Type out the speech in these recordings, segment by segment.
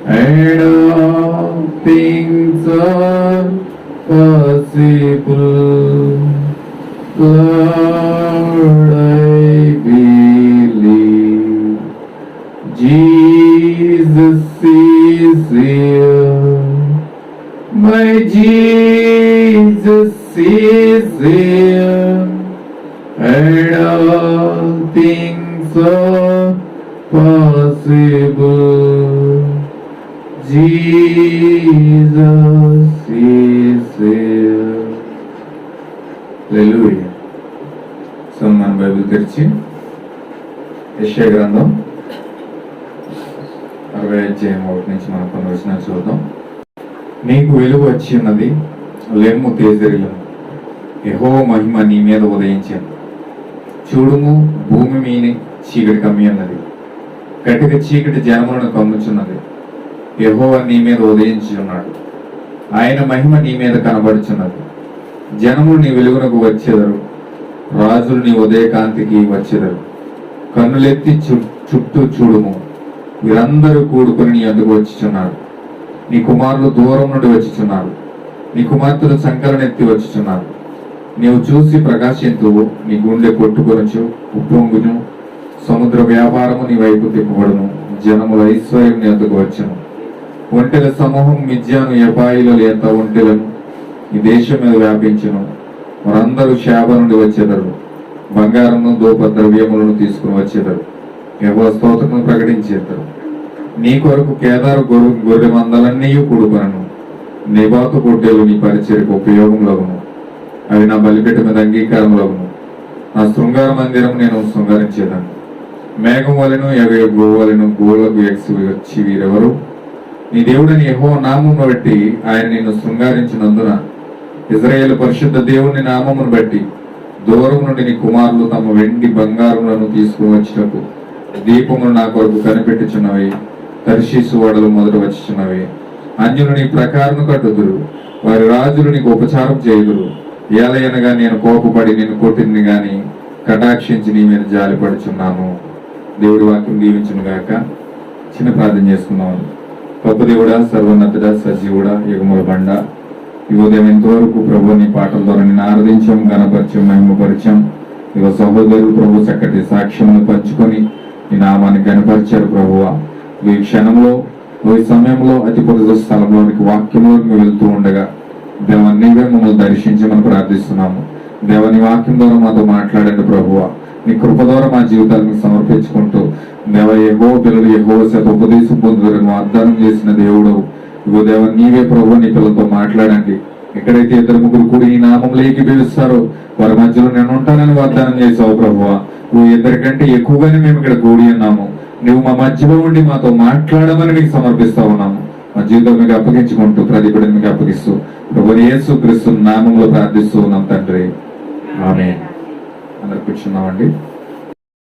and all things are possible. Lord, I believe Jesus is here. My Jesus is here, and all things are possible. Jesus is here. Hallelujah. So మన Bible తెరిచి యెషయా గ్రంథం 60వ అధ్యాయం 1 నుంచి మనం కొన్ని వచనాలు చూద్దాం. నీకు వెలుగు వచ్చి ఉన్నది, లెమ్ము తేజరిల్లుము, యెహోవా మహిమ నీ మీద ఉదయించాను. చూడుము, భూమి మీని చీకటి కమ్మి ఉన్నది, కటిక చీకటి జనములను కమ్ముచున్నది. యెహోవా నీ మీద ఉదయించుచున్నాడు, ఆయన మహిమ నీ మీద కనబడుచున్నది. జనములు నీ వెలుగునకు వచ్చేదరు, రాజులు నీ ఉదయకాంతికి వచ్చేదరు. కన్నులెత్తి చుట్టూ చూడుము, వీరందరూ కూడుకొని నీ అందుకు వచ్చుచున్నారు. నీ కుమారులు దూరం నుండి వచ్చుచున్నారు, నీ కుమార్తెలు సంకలనెత్తి వచ్చుచున్నారు. నీవు చూసి ప్రకాశింతువు, నీ గుండె కొట్టుకొనుచు ఉప్పొంగును. సముద్ర వ్యాపారము నీ వైపు తిప్పబడును, జనముల ఐశ్వర్యం నీ అందుకు వచ్చును. ఒంటెల సమూహం మిద్యాను ఎపాయిల లేత ఒంటెలను ఈ దేశం మీద వ్యాపించును. వారందరూ శాబ నుండి వచ్చేదరు, బంగారమును ధూప ద్రవ్యములను తీసుకుని వచ్చేదరు, యెహోవా స్తోత్రమును ప్రకటించేదరు. నీ కొరకు కేదారు గొర్రె మందలన్నీ కూడుకొనను, నెబాతు పొట్టేలు నీ పరిచర్యకు ఉపయోగములగును. అవి నా బలిపీఠ మీద అంగీకారములగును. నా శృంగార మందిరం నేను శృంగారించేదాన్ని. మేఘం వలెను ఎగయ గోవలెను గోలకు ఎక్సి వచ్చి వీరెవరు? నీ దేవుడిని యెహోవా నామమును బట్టి ఆయన నిన్ను శృంగారించినందున, ఇశ్రాయేలు పరిశుద్ధ దేవుని నామమును బట్టి దూరం నుండి నీ కుమారులు తమ వెండి బంగారములను తీసుకుని వచ్చినప్పుడు దీపములు నా కొరకు కనిపెట్టుచున్నవి. తర్షీసు ఓడలు మొదట వచ్చుచున్నవి. అన్యులు నీ ప్రకారము కట్టుదురు, వారి రాజులు నీకు ఉపచారం చేయుదురు. ఏలయనగా నేను కోపపడి నిన్ను కొట్టింది గాని కటాక్షించి నీ మీద జాలిపడుచున్నాను. దేవుడి వాక్యం దీవించును గాక. చిన్న ప్రార్థన చేసుకున్నాను. గొప్ప దేవుడా, సర్వోన్నతుడా, సజీవుడా, యుగముల బండ, ఈ ఉదయం ఎంతవరకు ప్రభు నీ పాటల ద్వారా నేను ఆరాధించాం, గణపరిచాం, మహిమపరిచాం. ఇవ సహోదరులు ప్రభు చక్కటి సాక్ష్యమును పంచుకొని ఈ నామాన్ని గణపరిచారు. ప్రభువా, ఈ క్షణంలో ఈ సమయంలో అతి పొరుగు స్థలంలోనికి వాక్యంలోకి వెళ్తూ ఉండగా దేవా నీవే మమ్మల్ని దర్శించమని ప్రార్థిస్తున్నాము. దేవని వాక్యం ద్వారా మాతో మాట్లాడండి ప్రభువా. నీ కృప ద్వారా మా జీవితాలను సమర్పించుకుంటూ దేవ యెహోవా పిల్లలు యెహోవా చేత ఉపదేశం పొందుదరని వాగ్దానం చేసిన దేవుడు ఇగో దేవ నీవే ప్రభు నీ పిల్లలతో మాట్లాడండి. ఎక్కడైతే ఇద్దరు ముగ్గురు కూడి ఈ నామంలో ఏకీభవిస్తారో వారి మధ్యలో నేను ఉంటానని వాగ్దానం చేసావు ప్రభువా. నువ్వు ఇద్దరికంటే ఎక్కువగానే మేము ఇక్కడ కూడి ఉన్నాము. నువ్వు మా మధ్యలో ఉండి మాతో మాట్లాడమని నీకు సమర్పిస్తా ఉన్నాము. మా జీవితం మీకు అప్పగించుకుంటూ ప్రతిపడిని మీకు అప్పగిస్తూ ప్రభు యేసు క్రీస్తు నామంలో ప్రార్థిస్తూ ఉన్నాం తండ్రి, ఆమేన్. అందరు కూర్చున్నామండి.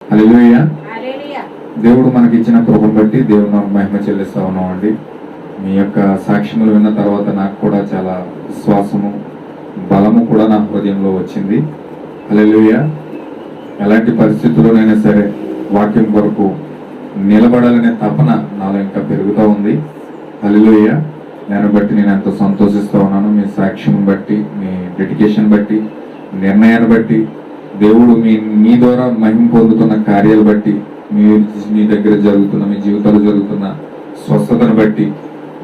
హల్లెలూయా. దేవుడు మనకి ఇచ్చిన కృపను బట్టి దేవుడు నాకు మహిమ చెల్లిస్తా ఉన్నామండి. మీ యొక్క సాక్ష్యములు విన్న తర్వాత నాకు కూడా చాలా విశ్వాసము, బలము కూడా నా హృదయంలో వచ్చింది. హల్లెలూయా. ఎలాంటి పరిస్థితుల్లోనైనా సరే వాక్యం కొరకు నిలబడాలనే తపన నాలో ఇంకా పెరుగుతూ ఉంది. హల్లెలూయా. దాన్ని బట్టి నేను ఎంతో సంతోషిస్తూ ఉన్నాను. మీ సాక్ష్యం బట్టి, మీ డెడికేషన్ బట్టి, నిర్ణయాన్ని బట్టి, దేవుడు మీ ద్వారా మహిమ పొందుతున్న కార్యాలు బట్టి, మీ దగ్గర జరుగుతున్న, మీ జీవితాలు జరుగుతున్న స్వస్థతను బట్టి,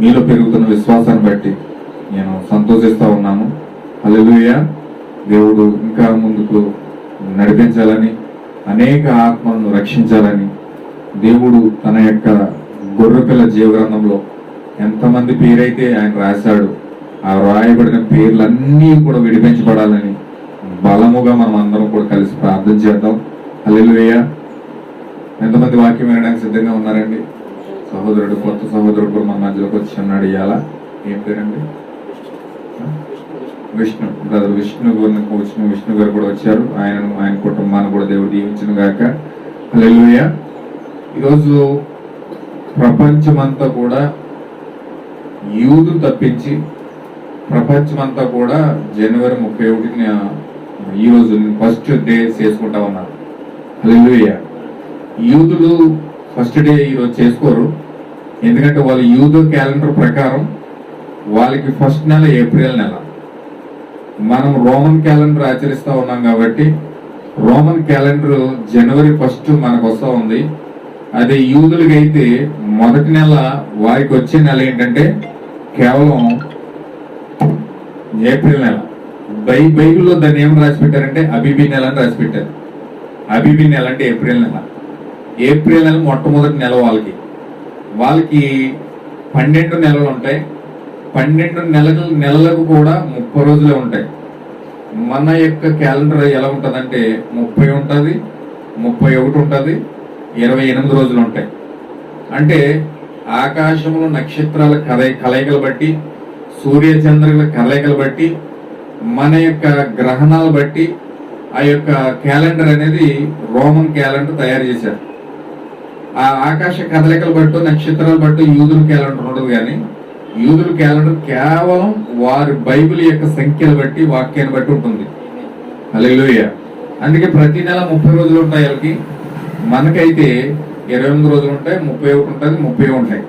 మీలో పెరుగుతున్న విశ్వాసాన్ని బట్టి నేను సంతోషిస్తూ ఉన్నాను. హల్లెలూయా. దేవుడు ఇంకా ముందుకు నడిపించాలని, అనేక ఆత్మలను రక్షించాలని దేవుడు తన యొక్క గొర్రెపిల్ల జీవగ్రంథంలో ఎంతమంది పేరైతే ఆయన రాశాడు, ఆ రాయబడిన పేర్లన్నీ కూడా విడిపించబడాలని బలముగా మనం అందరం కూడా కలిసి ప్రార్థన చేద్దాం. హల్లెలూయా. ఎంతమంది వాక్యం వినడానికి సిద్ధంగా ఉన్నారండి? సహోదరుడు, కొత్త సహోదరుడు కూడా మన మధ్యలోకి వచ్చి అన్నాడు. ఇవాళ ఏం పేరండి? విష్ణు బ్రదర్ విష్ణు గారు కూడా వచ్చారు. ఆయన కుటుంబాన్ని కూడా దేవుడు దీవించును గాక. హల్లెలూయా. ఈరోజు ప్రపంచమంతా కూడా యూదు తప్పించి ప్రపంచమంతా కూడా జనవరి 31న ఈరోజు ఫస్ట్ డే చేసుకుంటా ఉన్నారు. హల్లెలూయా. యూదులు ఫస్ట్ డే ఈరోజు చేసుకోరు. ఎందుకంటే వాళ్ళ యూదు క్యాలెండర్ ప్రకారం వాళ్ళకి ఫస్ట్ నెల ఏప్రిల్ నెల. మనం రోమన్ క్యాలెండర్ ఆచరిస్తూ ఉన్నాం కాబట్టి రోమన్ క్యాలెండర్ జనవరి 1 మనకు వస్తూ ఉంది. అదే యూదులకైతే మొదటి నెల వారికి వచ్చే నెల ఏంటంటే కేవలం ఏప్రిల్ నెల. బైబిల్లో దాన్ని ఏమని రాసి పెట్టారంటే అబీబీ నెల అని రాసి పెట్టారు. అబీబీ నెల అంటే ఏప్రిల్ నెల. ఏప్రిల్ నెల మొట్టమొదటి నెల వాళ్ళకి 12 నెలలు ఉంటాయి. 12 నెలలకు కూడా 30 రోజులే ఉంటాయి. మన యొక్క క్యాలెండర్ ఎలా ఉంటుందంటే 30 ఉంటుంది, 31 ఉంటుంది, 28 రోజులు ఉంటాయి. అంటే ఆకాశంలో నక్షత్రాల కలయికలు బట్టి, సూర్య చంద్రుల కలయికలు బట్టి, మన యొక్క గ్రహణాలు బట్టి ఆ యొక్క క్యాలెండర్ అనేది రోమన్ క్యాలెండర్ తయారు చేశారు. ఆ ఆకాశ కదలికలు బట్టు, నక్షత్రాలు బట్టు యూదుల క్యాలెండర్ ఉండదు. కానీ యూదుల క్యాలెండర్ కేవలం వారి బైబిల్ యొక్క సంఖ్యలు బట్టి, వాక్యాన్ని బట్టి ఉంటుంది. హల్లెలూయా. అందుకే ప్రతి నెల 30 రోజులు ఉంటాయి వాళ్ళకి. మనకైతే 28 రోజులు ఉంటాయి, 31 ఉంటుంది, 30 ఉంటాయి.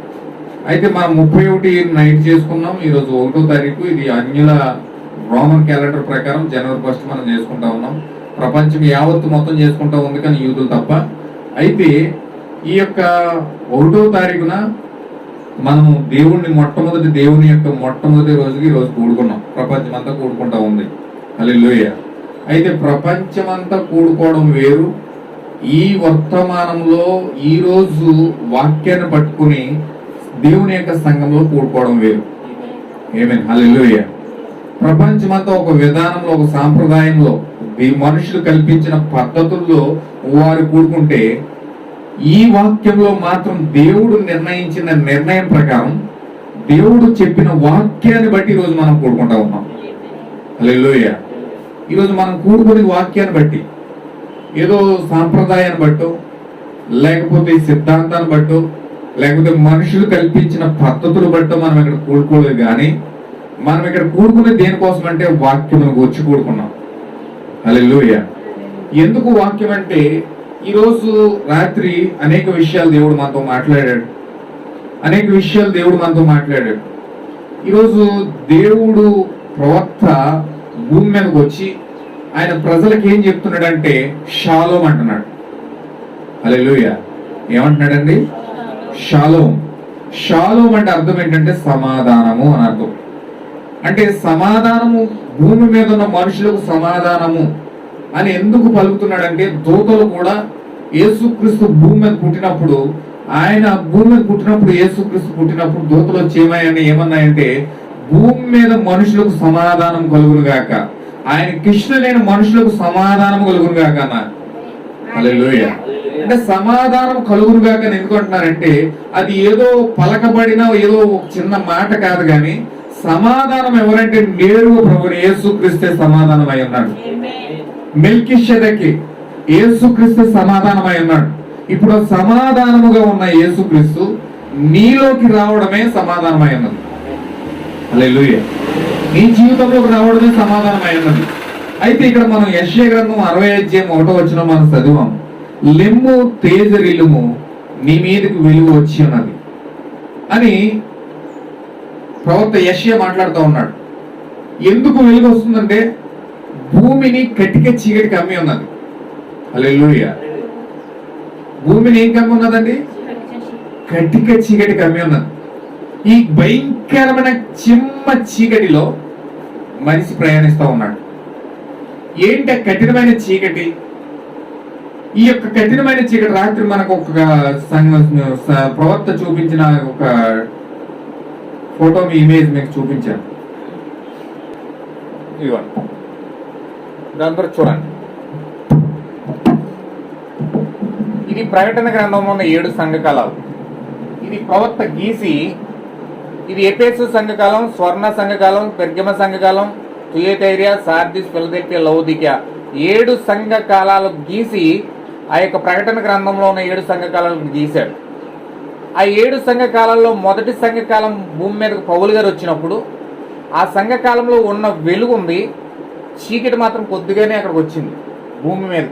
అయితే మనం 31 నైట్ చేసుకున్నాం. ఈరోజు 1వ తారీఖు. ఇది అన్యుల రోమన్ క్యాలెండర్ ప్రకారం జనవరి 1 మనం చేసుకుంటా ఉన్నాం. ప్రపంచం యావత్తు మొత్తం చేసుకుంటా ఉంది, కానీ యూదులు తప్ప. అయితే ఈ యొక్క 1వ తారీఖున మనము దేవుని యొక్క మొట్టమొదటి రోజుకి ఈరోజు కూడుకున్నాం. ప్రపంచం అంతా కూడుకుంటా ఉంది. హల్లెలూయా. అయితే ప్రపంచమంతా కూడుకోవడం వేరు, ఈ వర్తమానంలో ఈ రోజు వాక్యాన్ని పట్టుకుని దేవుని యొక్క సంఘంలో కూడుకోవడం వేరు. ఆమేన్. హల్లెలూయా. ప్రపంచమంతా ఒక విధానంలో, ఒక సాంప్రదాయంలో, ఈ మనుషులు కల్పించిన పద్ధతుల్లో వారు కూడుకుంటే, ఈ వాక్యంలో మాత్రం దేవుడు నిర్ణయించిన నిర్ణయం ప్రకారం, దేవుడు చెప్పిన వాక్యాన్ని బట్టి ఈరోజు మనం కూడుకుంటా ఉన్నాం. హల్లెలూయా. ఈరోజు మనం కూడుకునే వాక్యాన్ని బట్టి, ఏదో సాంప్రదాయాన్ని బట్టో, లేకపోతే సిద్ధాంతాన్ని బట్టో, లేకపోతే మనుషులు కల్పించిన పద్ధతులు బట్టో మనం ఇక్కడ కూడుకోలేదు. కానీ మనం ఇక్కడ కూడుకునే దేనికోసం అంటే వాక్యమును గురించి కూడుకున్నాం. హల్లెలూయా. ఎందుకు వాక్యం అంటే, ఈరోజు రాత్రి అనేక విషయాలు దేవుడు మనతో మాట్లాడాడు. ఈరోజు దేవుడు ప్రవక్త భూమి మీదకి వచ్చి ఆయన ప్రజలకు ఏం చెప్తున్నాడంటే షాలోం అంటున్నాడు. హల్లెలూయా. ఏమంటున్నాడండి? షాలోం అంటే అర్థం ఏంటంటే సమాధానము అని అర్థం. అంటే సమాధానము, భూమి మీద ఉన్న మనుషులకు సమాధానము అని ఎందుకు పలుకుతున్నాడంటే, దూతలు కూడా యేసుక్రీస్తు భూమి మీద పుట్టినప్పుడు, యేసుక్రీస్తు పుట్టినప్పుడు దూతలు వచ్చి ఏమన్నాయంటే, భూమి మీద మనుషులకు సమాధానం కలుగును గాక, ఆయన కృష్ణులైన మనుషులకు సమాధానం కలుగును గాక అన్నారు. హల్లెలూయా. అంటే సమాధానం కలుగును గాక అని ఎందుకు అంటున్నారంటే, అది ఏదో పలకబడిన ఏదో చిన్న మాట కాదు. కానీ సమాధానం ఎవరంటే నేరుగా ప్రభువు యేసుక్రీస్తే సమాధానం అయి ఉన్నాడు. మెల్కీషెదెకి యేసుక్రీస్తు సమాధానమై ఉన్నాడు. ఇప్పుడు సమాధానముగా ఉన్న యేసుక్రీస్తు నీలోకి రావడమే సమాధానమై ఉన్నది. హల్లెలూయా. నీ జీవితంలోకి రావడమే సమాధానమై ఉన్నది. అయితే ఇక్కడ మనం యెషయా గ్రంథం 60:1 మనం చదివాం. లెమ్ము తేజరిల్లుము, నీ మీదకి వెలుగు వచ్చి ఉన్నది అని ప్రవక్త యెషయా మాట్లాడుతూ ఉన్నాడు. ఎందుకు వెలుగు వస్తుందంటే, భూమిని కటిక చీకటి కమ్మి ఉన్నది. హల్లెలూయా. భూమిని ఏం కమ్మి ఉన్నదండి? కటిక చీకటి కమ్మి ఉన్నది. ఈ భయంకరమైన చిమ్మ చీకటిలో మనిషి ప్రయాణిస్తూ ఉన్నాడు. ఏంటి ఆ కఠినమైన చీకటి? ఈ యొక్క కఠినమైన చీకటి రాత్రి మనకు ఒక ప్రవక్త చూపించిన ఒక ఫోటో, మీ ఇమేజ్ మీకు చూపించాను. ఇదిగోండి, దాని ద్వారా చూడండి. ఇది ప్రకటన గ్రంథంలో ఉన్న 7 సంఘకాలాలు. ఇది ప్రవక్త గీసి, ఇది ఎఫెసు సంఘకాలం, స్వర్ణ సంఘకాలం, పెర్గమ సంఘకాలం, తుయతైరియా, సార్దిస్, ఫిలదెల్ఫియా, లవోదికియా 7 సంఘకాలాలు గీసి ఆ యొక్క ప్రకటన గ్రంథంలో ఉన్న 7 సంఘకాలాలను గీశాడు. ఆ 7 సంఘకాలంలో మొదటి సంఘకాలం భూమి మీదకు పౌలు గారు వచ్చినప్పుడు ఆ సంఘకాలంలో ఉన్న వెలుగు ఉంది, చీకటి మాత్రం కొద్దిగానే అక్కడికి వచ్చింది భూమి మీద.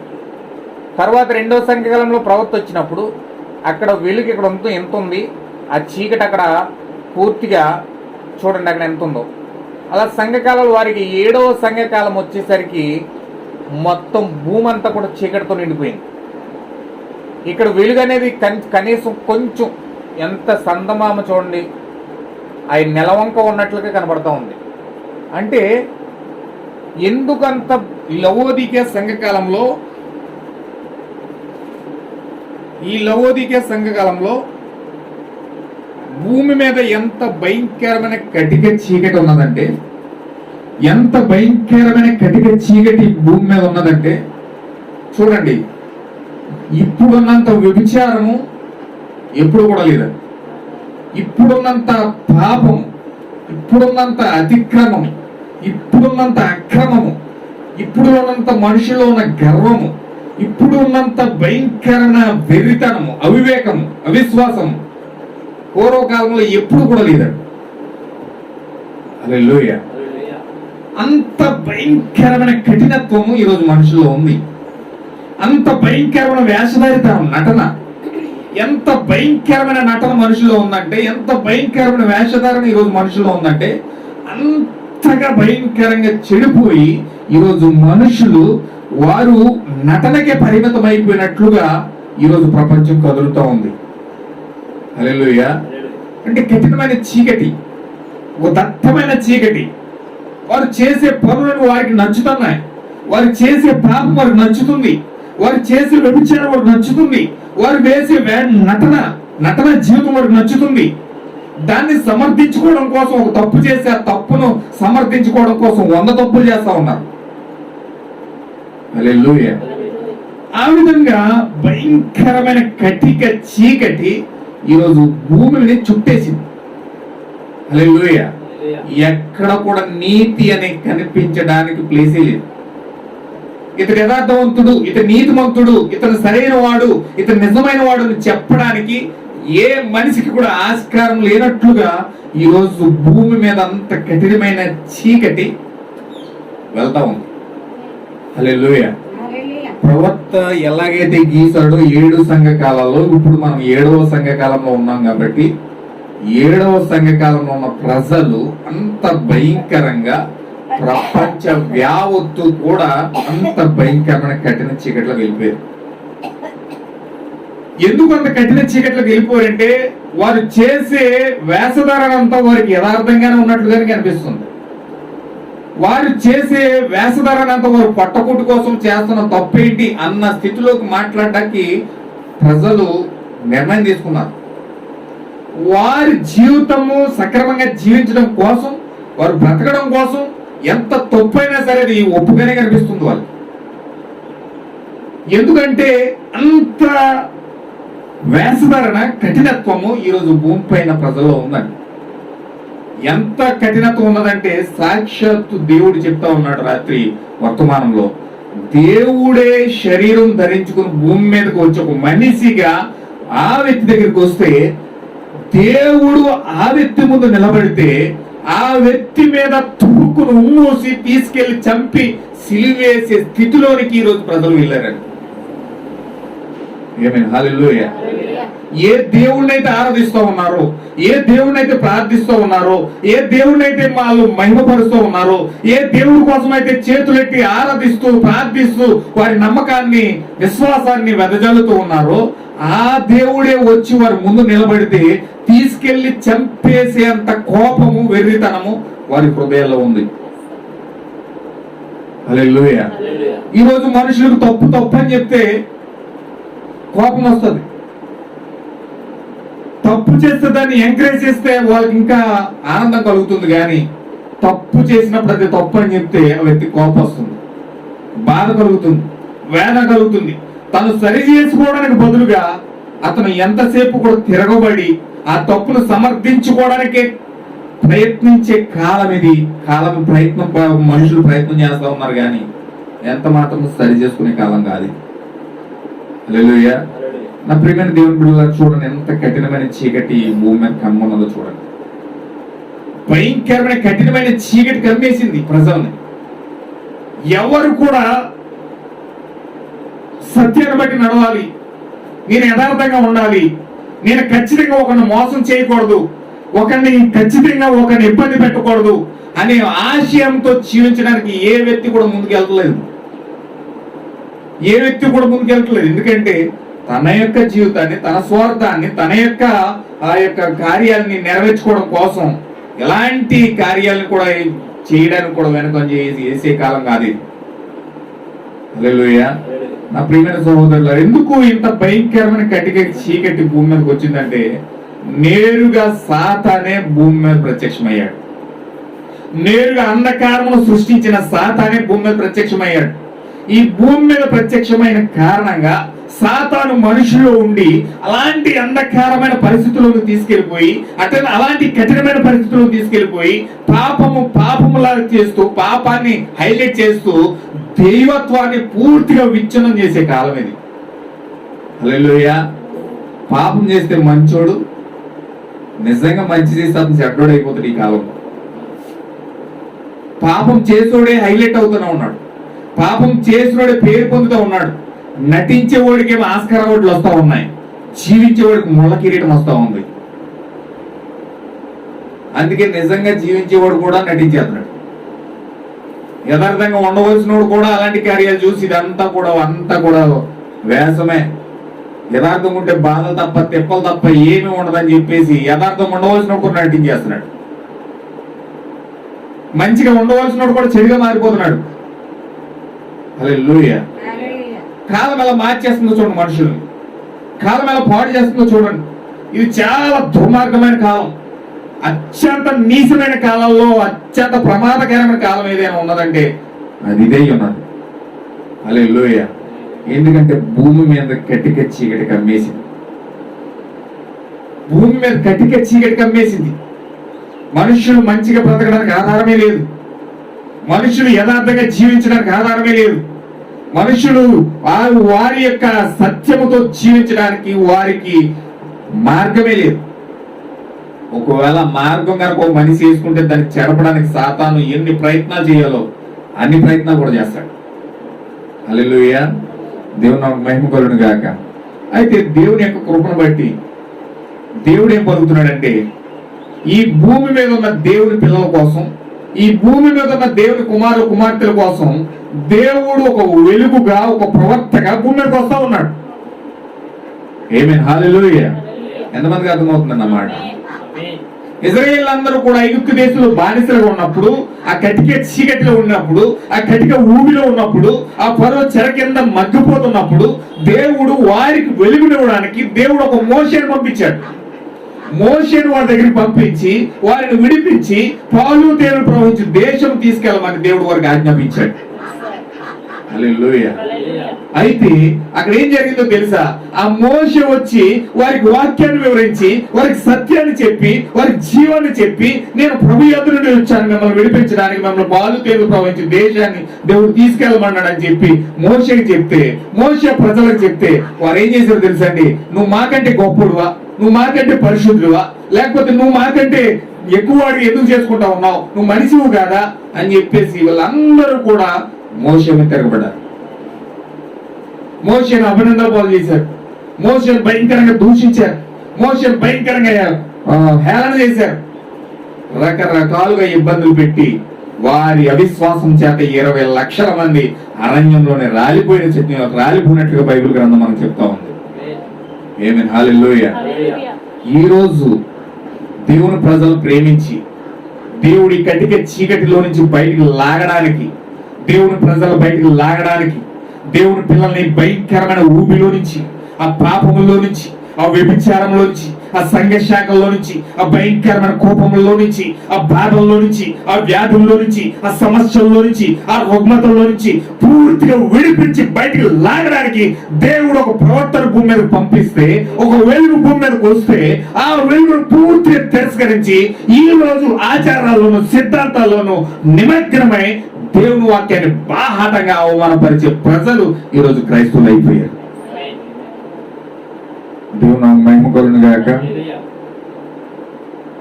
తర్వాత రెండో సంఘకాలంలో ప్రవక్త వచ్చినప్పుడు అక్కడ వెలుగు ఇక్కడ ఎంత ఉంది, ఆ చీకటి అక్కడ పూర్తిగా చూడండి అక్కడ ఎంత ఉందో. అలా సంఘకాలం వారికి 7వ సంఘకాలం వచ్చేసరికి మొత్తం భూమి అంతా కూడా చీకటితో నిండిపోయింది. ఇక్కడ వెలుగు అనేది కనీసం కొంచెం ఎంత సందమామ చూడండి, అవి నెలవంక ఉన్నట్లుగా కనబడతా ఉంది. అంటే ఎందుకంత లవోదికే సంఘకాలంలో, ఈ లవోదికే సంఘకాలంలో భూమి మీద ఎంత భయంకరమైన కటిక చీకటి ఉన్నదంటే, ఎంత భయంకరమైన కటిక చీకటి భూమి మీద ఉన్నదంటే చూడండి, ఇప్పుడున్నంత వ్యభిచారము ఎప్పుడు కూడా లేదు, ఇప్పుడున్నంత పాపం, ఇప్పుడున్నంత అతిక్రమం, ఇప్పుడున్నంత అక్రమము, ఇప్పుడు ఉన్నంత మనుషుల్లో ఉన్న గర్వము, ఇప్పుడు ఉన్నంత భయంకరమైన వెర్రితనము, అవివేకము, అవిశ్వాసము పూర్వకాలంలో ఎప్పుడు కూడా లేదండి. హల్లెలూయా. అంత భయంకరమైన కఠినత్వము ఈరోజు మనుషుల్లో ఉంది. అంత భయంకరమైన వేషధారితనం, నటన, ఎంత భయంకరమైన నటన మనుషుల్లో ఉందంటే, ఎంత భయంకరమైన వేషధారణ ఈరోజు మనుషుల్లో ఉందంటే, అంతగా భయంకరంగా చెడిపోయి ఈరోజు మనుషులు వారు నటనకే పరిమితం అయిపోయినట్లుగా ఈరోజు ప్రపంచం కదులుతూ ఉంది. హల్లెలూయా. అంటే కఠినమైన చీకటి, ఒక దట్టమైన చీకటి. వారు చేసే పనులను వారికి నచ్చుతున్నాయి, వారు చేసే పాపం వారికి నచ్చుతుంది, వారు చేసే వ్యభిచారం వారికి నచ్చుతుంది, వారు వేసే నటన జీవితం వారికి నచ్చుతుంది. దాన్ని సమర్థించుకోవడం కోసం, ఒక తప్పు చేసి ఆ తప్పును సమర్థించుకోవడం కోసం 100 తప్పులు చేస్తా ఉన్నారు. హల్లెలూయా. ఆ విధంగా భయంకరమైన కటిక చీకటి ఈరోజు భూమిని చుట్టేసింది. హల్లెలూయా. ఎక్కడ కూడా నీతి అని కనిపించడానికి ప్లేసే లేదు. ఇతడు యథార్థవంతుడు, ఇతడు నీతిమంతుడు, ఇతను సరైన వాడు, ఇతను నిజమైన వాడు అని చెప్పడానికి ఏ మనిషికి కూడా ఆస్కారం లేనట్లుగా ఈరోజు భూమి మీద అంత కఠినమైన చీకటి వెళ్తా ఉంది. హల్లెలూయా. ప్రవక్త ఎలాగైతే గీసాడో 7 సంఘకాలాల్లో, ఇప్పుడు మనం 7వ సంఘకాలంలో ఉన్నాం కాబట్టి 7వ సంఘకాలంలో ఉన్న ప్రజలు అంత భయంకరంగా, ప్రపంచ వ్యావత్తు కూడా అంత భయంకరమైన కఠిన చీకట్లోకి వెళ్ళిపోయారు. ఎందుకు అంత కఠిన చీకట్లోకి వెళ్ళిపోయారంటే, వారు చేసే వేషధారణ అంతా వారికి యథార్థంగానే ఉన్నట్లుగానే కనిపిస్తుంది. వారు చేసే వేషధారణ అంతా వారు పట్టకుట్టు కోసం చేస్తున్న తప్పేంటి అన్న స్థితిలోకి మాట్లాడడానికి ప్రజలు నిర్ణయం తీసుకున్నారు. వారి జీవితము సక్రమంగా జీవించడం కోసం, వారు బ్రతకడం కోసం ఎంత తప్పైనా సరే అది ఒప్పుగానే కనిపిస్తుంది వాళ్ళు. ఎందుకంటే అంత వేషధారణ, కఠినత్వము ఈరోజు భూమి పైన ప్రజల్లో ఉందండి. ఎంత కఠినత్వం ఉన్నదంటే, సాక్షాత్తు దేవుడు చెప్తా ఉన్నాడు రాత్రి వర్తమానంలో, దేవుడే శరీరం ధరించుకుని భూమి మీదకి వచ్చి ఒక మనిషిగా ఆ వ్యక్తి దగ్గరికి వస్తే, దేవుడు ఆ వ్యక్తి ముందు నిలబడితే ఆ వ్యక్తి మీద తురుకును ఉమ్మూసి తీసుకెళ్లి చంపి సిలివేసే స్థితిలోనికి ఈరోజు ప్రజలు వెళ్ళారండి. హల్లెలూయా. ఏ దేవుణ్ణైతే ఆరాధిస్తూ ఉన్నారో, ఏ దేవుణ్ణైతే ప్రార్థిస్తూ ఉన్నారో, ఏ దేవుణ్ణైతే వాళ్ళు మహిమపరుస్తూ ఉన్నారో, ఏ దేవుడి కోసం అయితే చేతులెట్టి ఆరాధిస్తూ ప్రార్థిస్తూ వారి నమ్మకాన్ని, విశ్వాసాన్ని వెదజల్లుతూ ఉన్నారో, ఆ దేవుడే వచ్చి వారి ముందు నిలబడితే తీసుకెళ్లి చంపేసేంత కోపము, వెర్రితనము వారి హృదయాల్లో ఉంది. హల్లెలూయా. ఈరోజు మనుషులకు తప్పు తప్పు అని చెప్తే కోపం వస్తుంది. తప్పు చేస్తే దాన్ని ఎంకరేజ్ చేస్తే వాళ్ళకి ఇంకా ఆనందం కలుగుతుంది. కానీ తప్పు చేసినప్పుడు అది తప్పు అని చెప్తే ఆ వ్యక్తి కోపం వస్తుంది, బాధ కలుగుతుంది, వేదన కలుగుతుంది. తను సరి చేసుకోవడానికి బదులుగా అతను ఎంతసేపు కూడా తిరగబడి ఆ తప్పును సమర్థించుకోవడానికే ప్రయత్నించే కాలం ఇది. మనుషులు ప్రయత్నం చేస్తా ఉన్నారు కానీ ఎంత మాత్రం సరి చేసుకునే కాలం కాదు. హల్లెలూయా. నా ప్రియమైన దేవుని బిడ్డలారా, చూడండి ఎంత కఠినమైన చీకటి భూమి మీద కమ్మున్నదో చూడండి. భయంకరమైన కఠినమైన చీకటి కమ్మేసింది ప్రజల్ని. ఎవరు కూడా సత్యాన్ని బట్టి నడవాలి, నేను యథార్థంగా ఉండాలి, నేను ఖచ్చితంగా ఒకరిని మోసం చేయకూడదు, ఖచ్చితంగా ఒకరిని ఇబ్బంది పెట్టకూడదు అనే ఆశయంతో జీవించడానికి ఏ వ్యక్తి కూడా ముందుకెళ్ళలేదు. ఎందుకంటే తన యొక్క జీవితాన్ని, తన స్వార్థాన్ని, తన యొక్క ఆ యొక్క కార్యాలని నెరవేర్చుకోవడం కోసం ఎలాంటి కార్యాలను కూడా చేయడానికి కూడా వెనక చేసే కాలం కాదు ఇది. హల్లెలూయా. నా ప్రియమైన సహోదరులు, ఎందుకు ఇంత భయంకరమైన కటిక చీకటి భూమి మీదకి వచ్చిందంటే నేరుగా సాతానే భూమి మీద ప్రత్యక్షమయ్యాడు. నేరుగా అంధకారమును సృష్టించిన సాతానే భూమి మీద ప్రత్యక్షమయ్యాడు. ఈ భూమి మీద ప్రత్యక్షమైన కారణంగా సాతాను మనుషుల్లో ఉండి అలాంటి అంధకారమైన పరిస్థితులకు తీసుకెళ్లిపోయి, అలాంటి కఠినమైన పరిస్థితులకు తీసుకెళ్లిపోయి పాపములాగా చేస్తూ, పాపాన్ని హైలైట్ చేస్తూ దైవత్వాన్ని పూర్తిగా విచ్ఛిన్నం చేసే కాలం ఇది. హల్లెలూయా. పాపం చేస్తే మంచోడు, నిజంగా మంచి చేస్తే అతను చెడ్డోడు అయిపోతాడు. ఈ కాలంలో పాపం చేసోడే హైలైట్ అవుతూనే ఉన్నాడు, పాపం చేసినోడే పేరు పొందుతూ ఉన్నాడు. నటించేవాడికి ఆస్కార్ అవార్డులు వస్తూ ఉన్నాయి, జీవించేవాడికి ముళ్ళ కిరీటం వస్తూ ఉంది. అందుకే నిజంగా జీవించేవాడు కూడా నటించేస్తున్నాడు. యథార్థంగా ఉండవలసినోడు కూడా అలాంటి కార్యాలు చూసి ఇదంతా కూడా వేషమే. యథార్థం ఉంటే బాధలు తప్ప తిప్పలు తప్ప ఏమీ ఉండదని చెప్పేసి యథార్థం ఉండవలసినోడు కూడా నటించేస్తున్నాడు. మంచిగా ఉండవలసినోడు కూడా చెడుగా మారిపోతున్నాడు. హల్లెలూయా. కాలం ఎలా మార్చేస్తుందో చూడండి, మనుషులు కాలం ఎలా పాడు చేస్తుందో చూడండి. ఇది చాలా దుర్మార్గమైన కాలం, అత్యంత నీచమైన కాలంలో అత్యంత ప్రమాదకరమైన కాలం ఏదైనా ఉన్నదంటే అది ఇదే ఉన్నది. హల్లెలూయా. ఎందుకంటే భూమి మీద కటిక చీకటి కమ్మేసింది. భూమి మీద కటిక చీకటి కమ్మేసింది. మనుషులు మంచిగా బ్రతకడానికి ఆధారమే లేదు, మనుషులు యథార్థంగా జీవించడానికి ఆధారమే లేదు, మనుషులు వారి యొక్క సత్యముతో జీవించడానికి వారికి మార్గమే లేదు. ఒకవేళ మార్గం కనుక ఒక మనిషి వేసుకుంటే దాన్ని చెరపడానికి సాతాను ఎన్ని ప్రయత్నాలు చేయాలో అన్ని ప్రయత్నాలు కూడా చేస్తాడు. హల్లెలూయా. దేవుని నామమునకు మహిమ కలుగును గాక. అయితే దేవుని యొక్క కృపను బట్టి దేవుడు ఏం పలుకుతున్నాడంటే, ఈ భూమి మీద ఉన్న దేవుని పిల్లల కోసం, ఈ భూమి మీద ఉన్న దేవుని కుమారులు కుమార్తెల కోసం దేవుడు ఒక వెలుగుగా, ఒక ప్రవక్తగా భూమి మీదకి వస్తా ఉన్నాడు. ఆమేన్. హల్లెలూయా. ఎంతమందికి అర్థమవుతుంది అన్నమాట? ఇజ్రాయేల్ అందరూ కూడా ఐగుప్తు దేశంలో బానిసలుగా ఉన్నప్పుడు, ఆ కటిక చీకటిలో ఉన్నప్పుడు, ఆ కటిక ఊబిలో ఉన్నప్పుడు, ఆ ఫరో చెర కింద మగ్గిపోతున్నప్పుడు దేవుడు వారికి వెలుగునివ్వడానికి దేవుడు ఒక మోషేను పంపించాడు. మోషేను వారి దగ్గరికి పంపించి వారిని విడిపించి పాలు తేనెలు ప్రవహించి దేశం తీసుకెళ్ళమని దేవుడు వారికి ఆజ్ఞాపించాడు. హల్లెలూయా. అయితే అక్కడ ఏం జరిగిందో తెలుసా? ఆ మోషే వచ్చి వారికి వాక్యాన్ని వివరించి, వారికి సత్యాన్ని చెప్పి, వారికి జీవాన్ని చెప్పి, నేను ప్రభు యొద్ద నుండి వచ్చాను మిమ్మల్ని విడిపించడానికి, మిమ్మల్ని పాలు తేనెలు ప్రవహించి దేశాన్ని దేవుడు తీసుకెళ్ళమన్నాడు అని చెప్పి మోషేకి చెప్తే, మోషే ప్రజలకు చెప్తే వారు ఏం చేశారో తెలుసా అండి? నువ్వు మాకంటే గొప్పడువా, నువ్వు మాకంటే పరిశుద్ధుడువా, లేకపోతే నువ్వు మాకంటే ఎక్కువ వాడికి ఎందుకు చేసుకుంటా ఉన్నావు, నువ్వు మనిషివు కాదా అని చెప్పేసి వాళ్ళందరూ కూడా మోషే మీద తిరగబడ్డారు. మోషేను అభినందన పాలు చేశారు, మోషేను భయంకరంగా దూషించారు, మోషేను భయంకరంగా హేళన చేశారు, రకరకాలుగా ఇబ్బందులు పెట్టి వారి అవిశ్వాసం చేత 20 లక్షల మంది అరణ్యంలోనే రాలిపోయినట్లుగా బైబిల్ గ్రంథం మనకు చెప్తా ఉంది. ఆమేన్. హల్లెలూయా. ఈ రోజు దేవుని ప్రజలు ప్రేమించి దేవుడి కటిక చీకటిలో నుంచి బయటికి లాగడానికి, దేవుని ప్రజలు బయటికి లాగడానికి, దేవుని పిల్లల్ని భయంకరమైన ఊబిలో నుంచి, ఆ పాపములో నుంచి, ఆ వ్యభిచారంలో నుంచి, ఆ సంఘశాఖల్లో నుంచి, ఆ భయంకరమైన కోపంలో నుంచి, ఆ బాధల్లో నుంచి, ఆ వ్యాధుల్లో నుంచి, ఆ సమస్యల్లో నుంచి, ఆ రుగ్మతల్లో నుంచి పూర్తిగా విడిపించి బయటికి లాగడానికి దేవుడు ఒక ప్రవర్తన భూమి మీద పంపిస్తే, ఒక వెలుగు భూమి మీదకి వస్తే, ఆ వెలుగును పూర్తిగా తిరస్కరించి ఈ రోజు ఆచారాల్లోనూ సిద్ధాంతాల్లోనూ నిమగ్నమై దేవుని వాక్యాన్ని బాహాటంగా అవమానపరిచే ప్రజలు ఈరోజు క్రైస్తవులు అయిపోయారు. దేవుని మహిమ కలుగును గాక.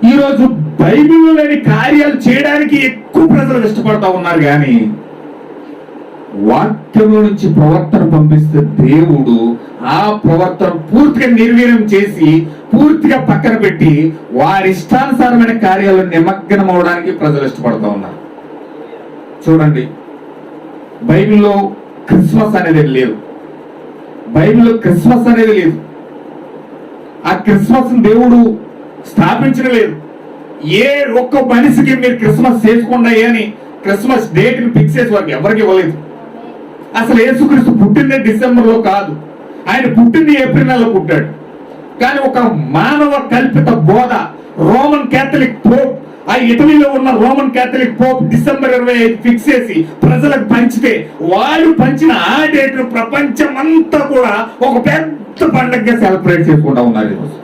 ఈరోజు బైబిల్లో లేని కార్యాలు చేయడానికి ఎక్కువ ప్రజలు ఇష్టపడతా ఉన్నారు, కానీ వాక్యంలో నుంచి ప్రవర్తన పంపిస్తే దేవుడు ఆ ప్రవర్తన పూర్తిగా నిర్వీర్యం చేసి పూర్తిగా పక్కన పెట్టి వారి ఇష్టానుసారమైన కార్యాలను నిమగ్నం అవడానికి ప్రజలు ఇష్టపడుతూ ఉన్నారు. చూడండి, బైబిల్లో క్రిస్మస్ అనేది లేదు. బైబిల్లో క్రిస్మస్ అనేది లేదు. ఆ క్రిస్మస్ దేవుడు స్థాపించలేదు. ఏ ఒక్క మనిషికి మీరు క్రిస్మస్ చేసుకోండి అని క్రిస్మస్ డేట్ ని ఫిక్స్ చేసి వారికి ఎవరికి ఇవ్వలేదు. అసలు యేసుక్రీస్తు పుట్టిందే డిసెంబర్లో కాదు, ఆయన పుట్టింది ఏప్రిల్ నెలలో పుట్టాడు. కానీ ఒక మానవ కల్పిత బోధ రోమన్ క్యాథలిక్ పోప్, ఆ ఇటలీలో ఉన్న Roman Catholic Pope December 25 fix చేసి ప్రజలకు పంచితే వాళ్ళు పంచిన ఆ డేట్ ను ప్రపంచం అంతా కూడా ఒక పెద్ద పండుగగా సెలబ్రేట్ చేసుకుంటా ఉన్నారు ఈరోజు.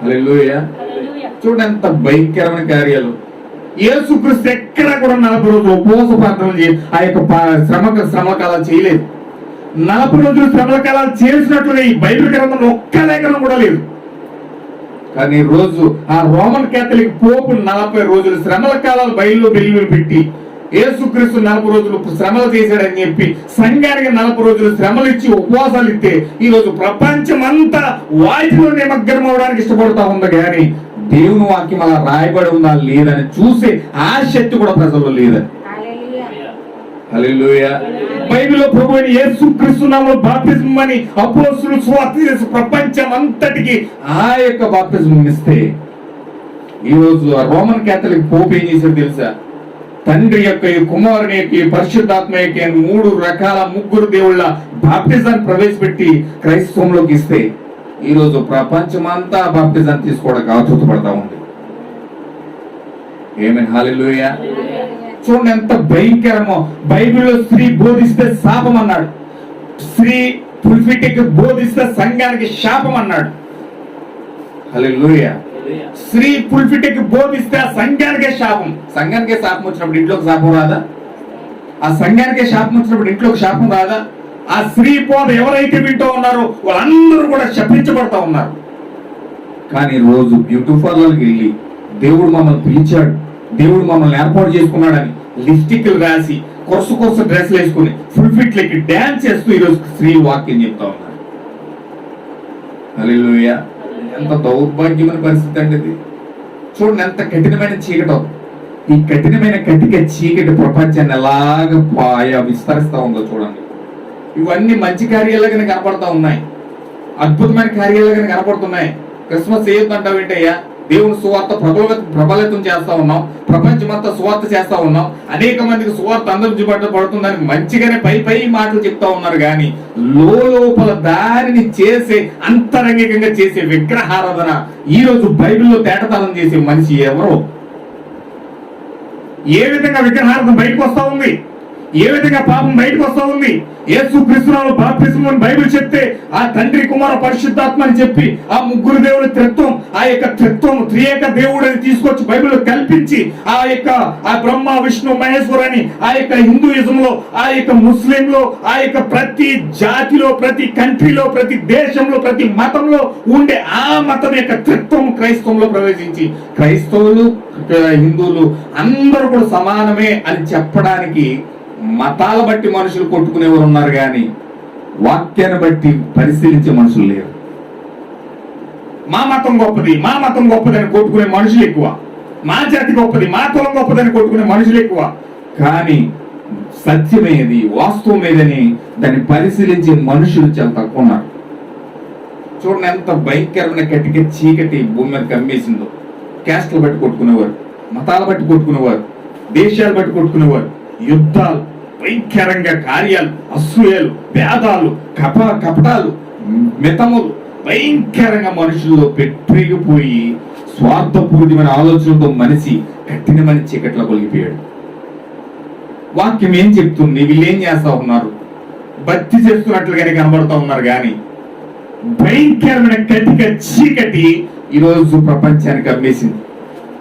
హల్లెలూయా. చూడండి ఎంత భయంకరమైన కార్యాలు. యేసుక్రీస్తు ఎక్కడా కూడా 40 రోజులు ఉపవాస ప్రార్థనలు చేసి ఆ యొక్క శ్రమ కాలాలు చేయలేదు. 40 రోజులు శ్రమల కాలాలు చేసినట్లుగా ఈ బైబిల్ గ్రంథంలో ఒక్క లేఖనం కూడా లేదు. కానీ రోజు ఆ రోమన్ క్యాథలిక్ పోపు 40 రోజులు శ్రమల కాలాలు బైబిల్లో వెలుగులు పెట్టి యేసుక్రీస్తు 40 రోజులు శ్రమలు చేశాడని చెప్పి సంఘానికి 40 రోజులు శ్రమలు ఇచ్చి ఉపవాసాలు ఇస్తే ఈ రోజు ప్రపంచం అంతా వాటిలో నిమగ్నం అవడానికి ఇష్టపడుతూ ఉంది. కానీ దేవుని వాక్యం అలా రాయబడి ఉందా లేదని చూసే ఆసక్తి కూడా ప్రజల్లో లేదని. హల్లెలూయా. బైబిల్లో ప్రభు అయిన యేసుక్రీస్తు నామములో బాప్తిజం అని అపోస్తలులు సువార్త చేసి ప్రపంచం అంతటికి ఆ యొక్క బాప్తిజం ఇస్తే ఈ రోజు ఆ రోమన్ క్యాథలిక్ పోప్ ఏం చేశాడు తెలుసా? తండ్రి యొక్క కుమారుని యొక్క పరిశుద్ధాత్మ యొక్క 3 రకాల 3 దేవుళ్ళ బాప్తిజాన్ని ప్రవేశపెట్టి క్రైస్తవంలోకి ఇస్తే ఈ రోజు ప్రపంచమంతా బాప్తిజాన్ని తీసుకోవడానికి ఆతృత పడతా ఉంది. ఆమేన్. హల్లెలూయా. చూడండి ఎంత భయంకరమో. బైబిల్లో స్త్రీ బోధిస్తే శాపం అన్నాడు, స్త్రీ పుల్పిటిక్ బోధిస్తే సంఘానికి శాపం అన్నాడు. హల్లెలూయా. స్త్రీ పుల్పిటిక్ బోధిస్తే ఆ సంఘానికే శాపం. సంఘానికే శాపం వచ్చినప్పుడు ఇంట్లోకి శాపం రాదా? ఆ సంఘానికే శాపం వచ్చినప్పుడు ఇంట్లోకి శాపం రాదా? ఆ స్త్రీ బోధ ఎవరైతే వింటూ ఉన్నారో వాళ్ళందరూ కూడా శపించబడతా ఉన్నారు. కానీ రోజు బ్యూటీ పార్లర్కి వెళ్ళి దేవుడు మమ్మల్ని పిలిచాడు, దేవుడు మమ్మల్ని ఏర్పాటు చేసుకున్నాడని లిప్స్టిక్లు రాసి కొరస డ్రెస్లు వేసుకుని ఫుల్ ఫిట్ లెక్కి డాన్స్ చేస్తూ ఈరోజు స్త్రీ వాక్యం చెప్తా ఉన్నారు. హల్లెలూయా. ఎంత దౌర్భాగ్యమైన పరిస్థితి అండి ఇది. చూడండి ఎంత కఠినమైన చీకటం. ఈ కఠినమైన కటిక చీకటి ప్రపంచాన్ని ఎలాగ విస్తరిస్తా ఉందో చూడండి. ఇవన్నీ మంచి కార్యాలుగానే కనపడతా ఉన్నాయి, అద్భుతమైన కార్యాలుగానే కనపడుతున్నాయి. క్రిస్మస్ చేయొద్దంటావు ఏంటయ్యా? దేవుని సువార్త ప్రబలితం చేస్తా ఉన్నాం, ప్రపంచమంతా సువార్త చేస్తా ఉన్నాం, అనేక మందికి సువార్త పడుతుందని మంచిగానే పై మాటలు చెప్తా ఉన్నారు. కానీ లోపల దానిని చేసే అంతరంగికంగా చేసే విగ్రహారాధన ఈ రోజు బైబిల్లో తేటతనం చేసే మనిషి ఎవరో? ఏ విధంగా విగ్రహారాధన బయటకు వస్తా ఉంది? ఏ విధంగా పాపం బయటకు వస్తా ఉంది? యేసుక్రీస్తునామములో బాప్తిజం అని బైబిల్ చెప్తే ఆ తండ్రి కుమార పరిశుద్ధాత్మ అని చెప్పి ఆ 3 దేవుడి త్రిత్వం, ఆ యొక్క త్రిత్వం త్రియేక దేవుడు అని తీసుకొచ్చి బైబిల్లో కల్పించి ఆ బ్రహ్మ విష్ణు మహేశ్వర్ అని ఆ యొక్క హిందూయిజంలో, ఆ యొక్క ముస్లింలో, ఆ యొక్క ప్రతి జాతిలో, ప్రతి కంట్రీలో, ప్రతి దేశంలో, ప్రతి మతంలో ఉండే ఆ మతం యొక్క త్రిత్వం క్రైస్తవంలో ప్రవేశించి క్రైస్తవులు హిందువులు అందరూ కూడా సమానమే అని చెప్పడానికి మతాల బట్టి మనుషులు కొట్టుకునేవారు ఉన్నారు, కానీ వాక్యాన్ని బట్టి పరిశీలించే మనుషులు లేరు. మా మతం గొప్పది అని కొట్టుకునే మనుషులు ఎక్కువ, మా జాతి గొప్పది, మా కులం గొప్పదని కొట్టుకునే మనుషులు ఎక్కువ. కానీ సత్యమేది, వాస్తవం ఏదని దాన్ని పరిశీలించే మనుషులు చాలా తక్కువ ఉన్నారు. చూడండి ఎంత భయంకరమైన కటిక చీకటి భూమి మీద కమ్మేసిందో. క్యాస్ట్లు బట్టి కొట్టుకునేవారు, మతాల బట్టి కొట్టుకునేవారు, దేశాలు బట్టి కొట్టుకునేవారు, యుద్ధాలు, భయంకరంగా కార్యాలు, అసూయలు, భేదాలు, కపటాలు, మితములు భయంకరంగా మనుషుల్లో పెట్టిపోయి స్వార్థపూరితమైన ఆలోచనలతో మనిషి కఠినమైన చీకట్లో కొలిగిపోయాడు. వాక్యం ఏం చెప్తుంది? వీళ్ళు ఏం చేస్తా ఉన్నారు? భక్తి చేస్తున్నట్లుగానే కనబడుతూ ఉన్నారు. కానీ భయంకరమైన కటిక చీకటి ఈరోజు ప్రపంచానికి అమ్మేసింది.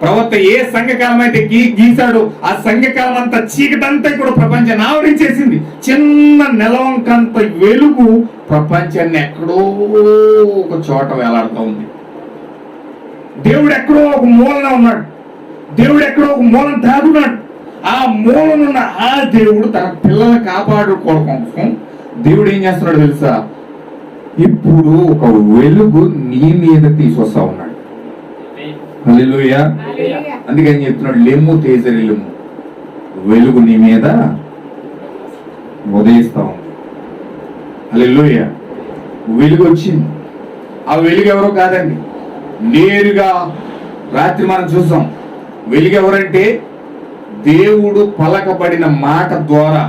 ప్రవక్త ఏ సంఘకాలం అయితే గీసాడో ఆ సంఘకాలం అంతా చీకటంతా కూడా ప్రపంచాన్ని ఆవరించేసింది. చిన్న నెలవంకంత వెలుగు ప్రపంచాన్ని ఎక్కడో ఒక చోట వేలాడుతూ ఉంది. దేవుడు ఎక్కడో ఒక మూలన ఉన్నాడు, దేవుడు ఎక్కడో ఒక మూలన దాగున్నాడు. ఆ మూలనున్న ఆ దేవుడు తన పిల్లల్ని కాపాడుకోవడం కోసం దేవుడు ఏం చేస్తున్నాడు తెలుసా? ఇప్పుడు ఒక వెలుగు నీ మీద తీసుకొస్తా ఉన్నాడు. హల్లెలూయా. అందుకని చెప్తున్నాడు, లెమ్ము తేజరి లెమ్ము, వెలుగు నీ మీద ఉదయిస్తా ఉంది. హల్లెలూయా. వెలుగు వచ్చింది. ఆ వెలుగు ఎవరో కాదండి, నేరుగా రాత్రి మనం చూసాం. వెలుగు ఎవరంటే దేవుడు పలకబడిన మాట ద్వారా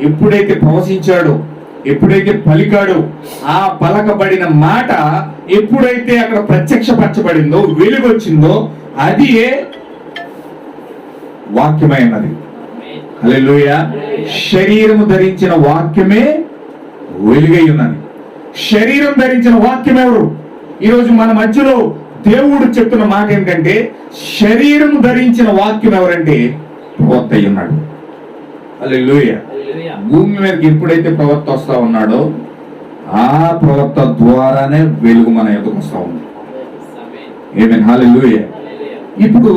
ఎప్పుడైతే ప్రవశించాడో, ఎప్పుడైతే పలికాడో, ఆ పలకబడిన మాట ఎప్పుడైతే అక్కడ ప్రత్యక్షపరచబడిందో, వెలుగు వచ్చిందో, అది వాక్యమైనది. హల్లెలూయా. శరీరము ధరించిన వాక్యమే వెలుగై ఉన్నది. శరీరం ధరించిన వాక్యం ఎవరు? ఈరోజు మన మధ్యలో దేవుడు చెప్తున్న మాట ఏంటంటే, శరీరం ధరించిన వాక్యం ఎవరంటే ప్రవక్త అయి ఉన్నాడు. హల్లెలూయా. భూమి మీదకి ఎప్పుడైతే ప్రవక్త వస్తా ఉన్నాడో, ఆ ప్రవక్త ద్వారానే వెలుగు మన ఎదుకు వస్తా ఉంది. ఆమేన్. హల్లెలూయా. ఇప్పుడు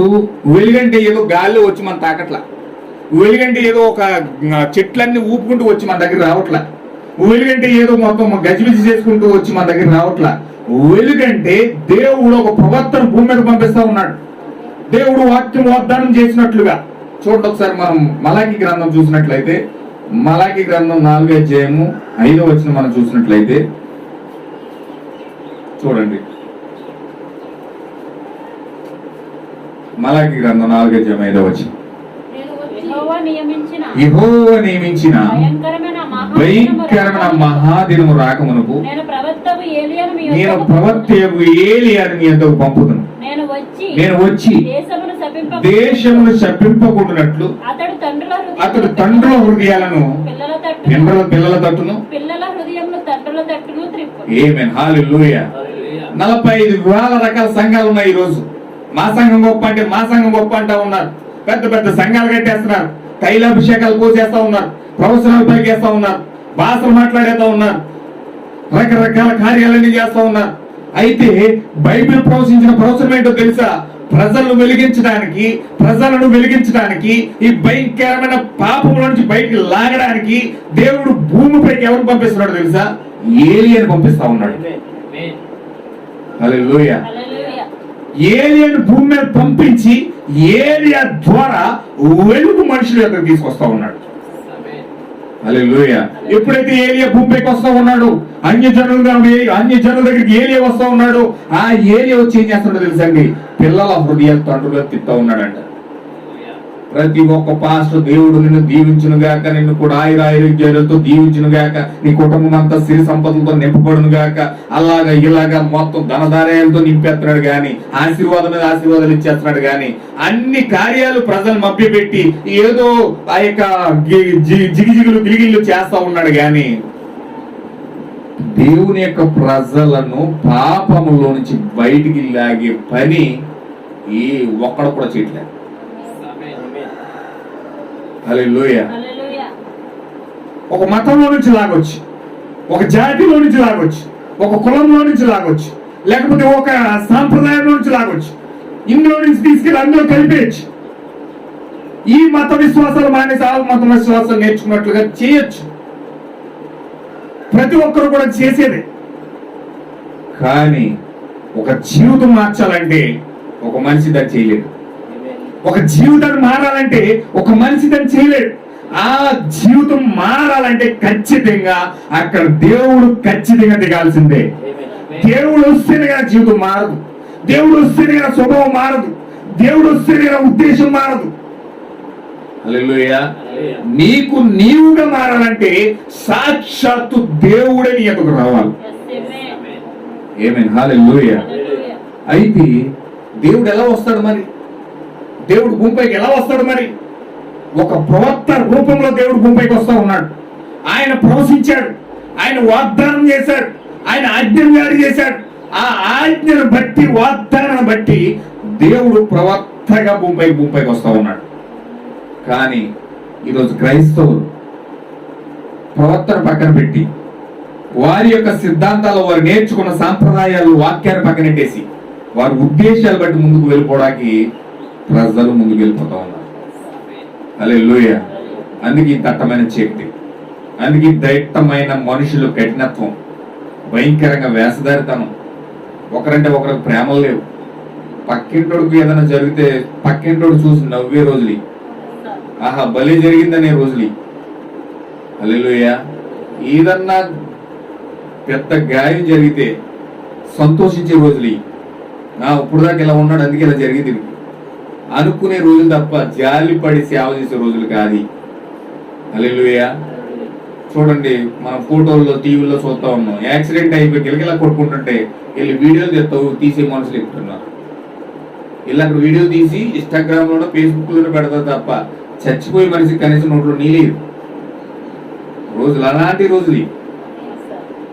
వెలుగంటే ఏదో గాల్లో వచ్చి మన తాకట్లా, వెలుగంటే ఏదో ఒక చెట్లన్నీ ఊపుకుంటూ వచ్చి మన దగ్గర రావట్లా, వెలుగంటే ఏదో మొత్తం గజిబిజి చేసుకుంటూ వచ్చి మన దగ్గర రావట్లా. వెలుగంటే దేవుడు ఒక ప్రవక్తను భూమి మీద పంపిస్తా ఉన్నాడు. దేవుడు వాక్యం వాగ్దానం చేసినట్లుగా. చూడండి ఒకసారి మనం మలాకి గ్రంథం చూసినట్లయితే, మలాకి గ్రంథం 4వ అధ్యాయము 5వ వచనం మనం చూసినట్లయితే చూడండి. మలాకి గ్రంథం 4వ అధ్యాయం 5వ వచనం. యెహోవా నియమించిన భయంకరమైన మహాదినము రాకమునకు నేను ప్రవక్తయగు ఏలియాను మీ యొద్దకు పంపుదును. నేను వచ్చి దేశమును శపింపకుండునట్లు అతడు తండ్రుల హృదయాలను పిల్లల తట్టును. ఆమేన్. హల్లెలూయా. 45,000 రకాల సంఘాలు ఉన్నాయి ఈరోజు. మా సంఘం గొప్ప అంటే మా సంఘం గొప్ప అంటా ఉన్నారు. పెద్ద పెద్ద సంఘాలు కట్టేస్తున్నారు, తైలాభిషేకాలు పోసేస్తా ఉన్నారు, ప్రవచనాలు పలికేస్తా ఉన్నారు, భాషలు మాట్లాడేస్తా ఉన్నారు, రకరకాల కార్యాలన్నీ చేస్తా ఉన్నారు. అయితే బైబిల్ ప్రవచించిన ప్రవచనం ఏంటో తెలుసా? ప్రజలను వెలిగించడానికి, ఈ భయంకరమైన పాపముల నుంచి బయటికి లాగడానికి దేవుడు భూమిపైకి ఎవరు పంపిస్తున్నాడు తెలుసా? ఏలియాను పంపిస్తా ఉన్నాడు. హల్లెలూయా. ఏలియాను భూమి మీద పంపించి ఏలియా ద్వారా వెలుగు మనుషుల దగ్గర తీసుకొస్తా ఉన్నాడు. హల్లెలూయా. ఎప్పుడైతే ఏలియా భూమిపైకి వస్తా ఉన్నాడు, అన్య జనుల దగ్గరికి ఏలియా వస్తా ఉన్నాడు. ఆ ఏలియా వచ్చి ఏం చేస్తున్నాడో తెలుసండి? పిల్లల హృదయాలు తండ్రులు తిప్పుతా ఉన్నాడంట. ప్రతి ఒక్క పాస్టర్ దేవుడు నిన్ను దీవించును గాక, నిన్ను కూడా ఆయురారోగ్యాలతో దీవించును గాక, నీ కుటుంబం అంతా సిరి సంపదలతో నింపబడును గాక, అలాగా ఇలాగా మొత్తం ధనధాన్యాలతో నింపేస్తున్నాడు గాని, ఆశీర్వాదం మీద ఆశీర్వాదాలు ఇచ్చేస్తున్నాడు గాని, అన్ని కార్యాలు ప్రజలు మభ్యపెట్టి ఏదో ఆ యొక్క జిగిజిగులు గిలిగిళ్ళు చేస్తా ఉన్నాడు గాని, దేవుని యొక్క ప్రజలను పాపములో నుంచి బయటికి లాగే పని ఈ ఒక్కడు కూడా చేయట్లేదు. హల్లెలూయా. ఒక మతంలో నుంచి లాగొచ్చు, ఒక జాతిలో నుంచి లాగొచ్చు, ఒక కులంలో నుంచి లాగొచ్చు, లేకపోతే ఒక సాంప్రదాయంలో నుంచి లాగొచ్చు, ఇందులో నుంచి తీసుకెళ్ళి అందులో కలిపేయచ్చు. ఈ మత విశ్వాసాలు మానేసి ఆ మత విశ్వాసాలు నేర్చుకున్నట్లుగా చేయొచ్చు. ప్రతి ఒక్కరు కూడా చేసేదే. కానీ ఒక జీవితం మార్చాలంటే ఒక మనిషి దాన్ని చేయలేడు. ఒక జీవితాన్ని మారాలంటే ఒక మనిషి దాన్ని చేయలేడు. ఆ జీవితం మారాలంటే ఖచ్చితంగా అక్కడ దేవుడు ఖచ్చితంగా దిగాల్సిందే. దేవుడు వస్తేనే కదా జీవితం మారదు, దేవుడు వస్తేనే కదా స్వభావం మారదు, దేవుడు వస్తేనే కదా ఉద్దేశం మారదు. హల్లెలూయా. నీకు నీవుగా మారాలంటే సాక్షాత్తు దేవుడే నీ ఎదుగు రావాలి. ఆమేన్. హల్లెలూయా. అయితే దేవుడు ఎలా వస్తాడు మరి? దేవుడు భూమిపైకి ఎలా వస్తాడు మరి? ఒక ప్రవక్త రూపంలో దేవుడు భూమిపైకి వస్తా ఉన్నాడు. ఆయన ప్రవశించాడు, ఆయన వాగ్దానం చేశాడు, ఆయన ఆజ్ఞను జారీ చేశాడు. ఆ ఆజ్ఞను బట్టి, వాగ్దానాన్ని బట్టి దేవుడు ప్రవక్తగా భూమిపైకి వస్తా ఉన్నాడు. కానీ ఈరోజు క్రైస్తవులు ప్రవక్తను పక్కన పెట్టి వారి యొక్క సిద్ధాంతాలు, వారు నేర్చుకున్న సాంప్రదాయాలు, వాక్యాన్ని పక్కనెట్టేసి వారి ఉద్దేశాలు బట్టి ముందుకు వెళ్ళిపోవడానికి ప్రజలు ముందుకు వెళ్ళిపోతా ఉన్నారు. హల్లెలూయా. అందుకే ఈ దట్టమైన చీకటి, అందుకే ఈ దట్టమైన మనుషులు కఠినత్వం, భయంకరంగా వేషధారితనం, ఒకరంటే ఒకరికి ప్రేమలు లేవు. పక్కింటోడికి ఏదైనా జరిగితే పక్కింటోడు చూసి నవ్వే రోజులు, ఆహా బలి జరిగిందనే రోజులు. హల్లెలూయా. ఏదన్నా పెద్ద గాయం జరిగితే సంతోషించే రోజులు. ఇప్పుడు దాకా ఇలా ఉన్నాడు అందుకే ఇలా జరిగింది అనుకునే రోజులు తప్ప జాలి పడి సేవ చేసే రోజులు కాదు. హల్లెలూయా. చూడండి, మన ఫోటోల్లో టీవీలో చూస్తా ఉన్నాం, యాక్సిడెంట్ అయిపోయి గిలగిలా కొట్టుకుంటుంటే వీళ్ళు వీడియోలు తీసే మనుషులు ఎక్కుతున్నారు. వీళ్ళు అక్కడ వీడియో తీసి ఇన్స్టాగ్రామ్ లోనో ఫేస్బుక్ లోనో పెడతారు తప్ప చచ్చిపోయే మనిషికి కనీసం నోట్లో నీలేదు రోజులు. అలాంటి రోజులు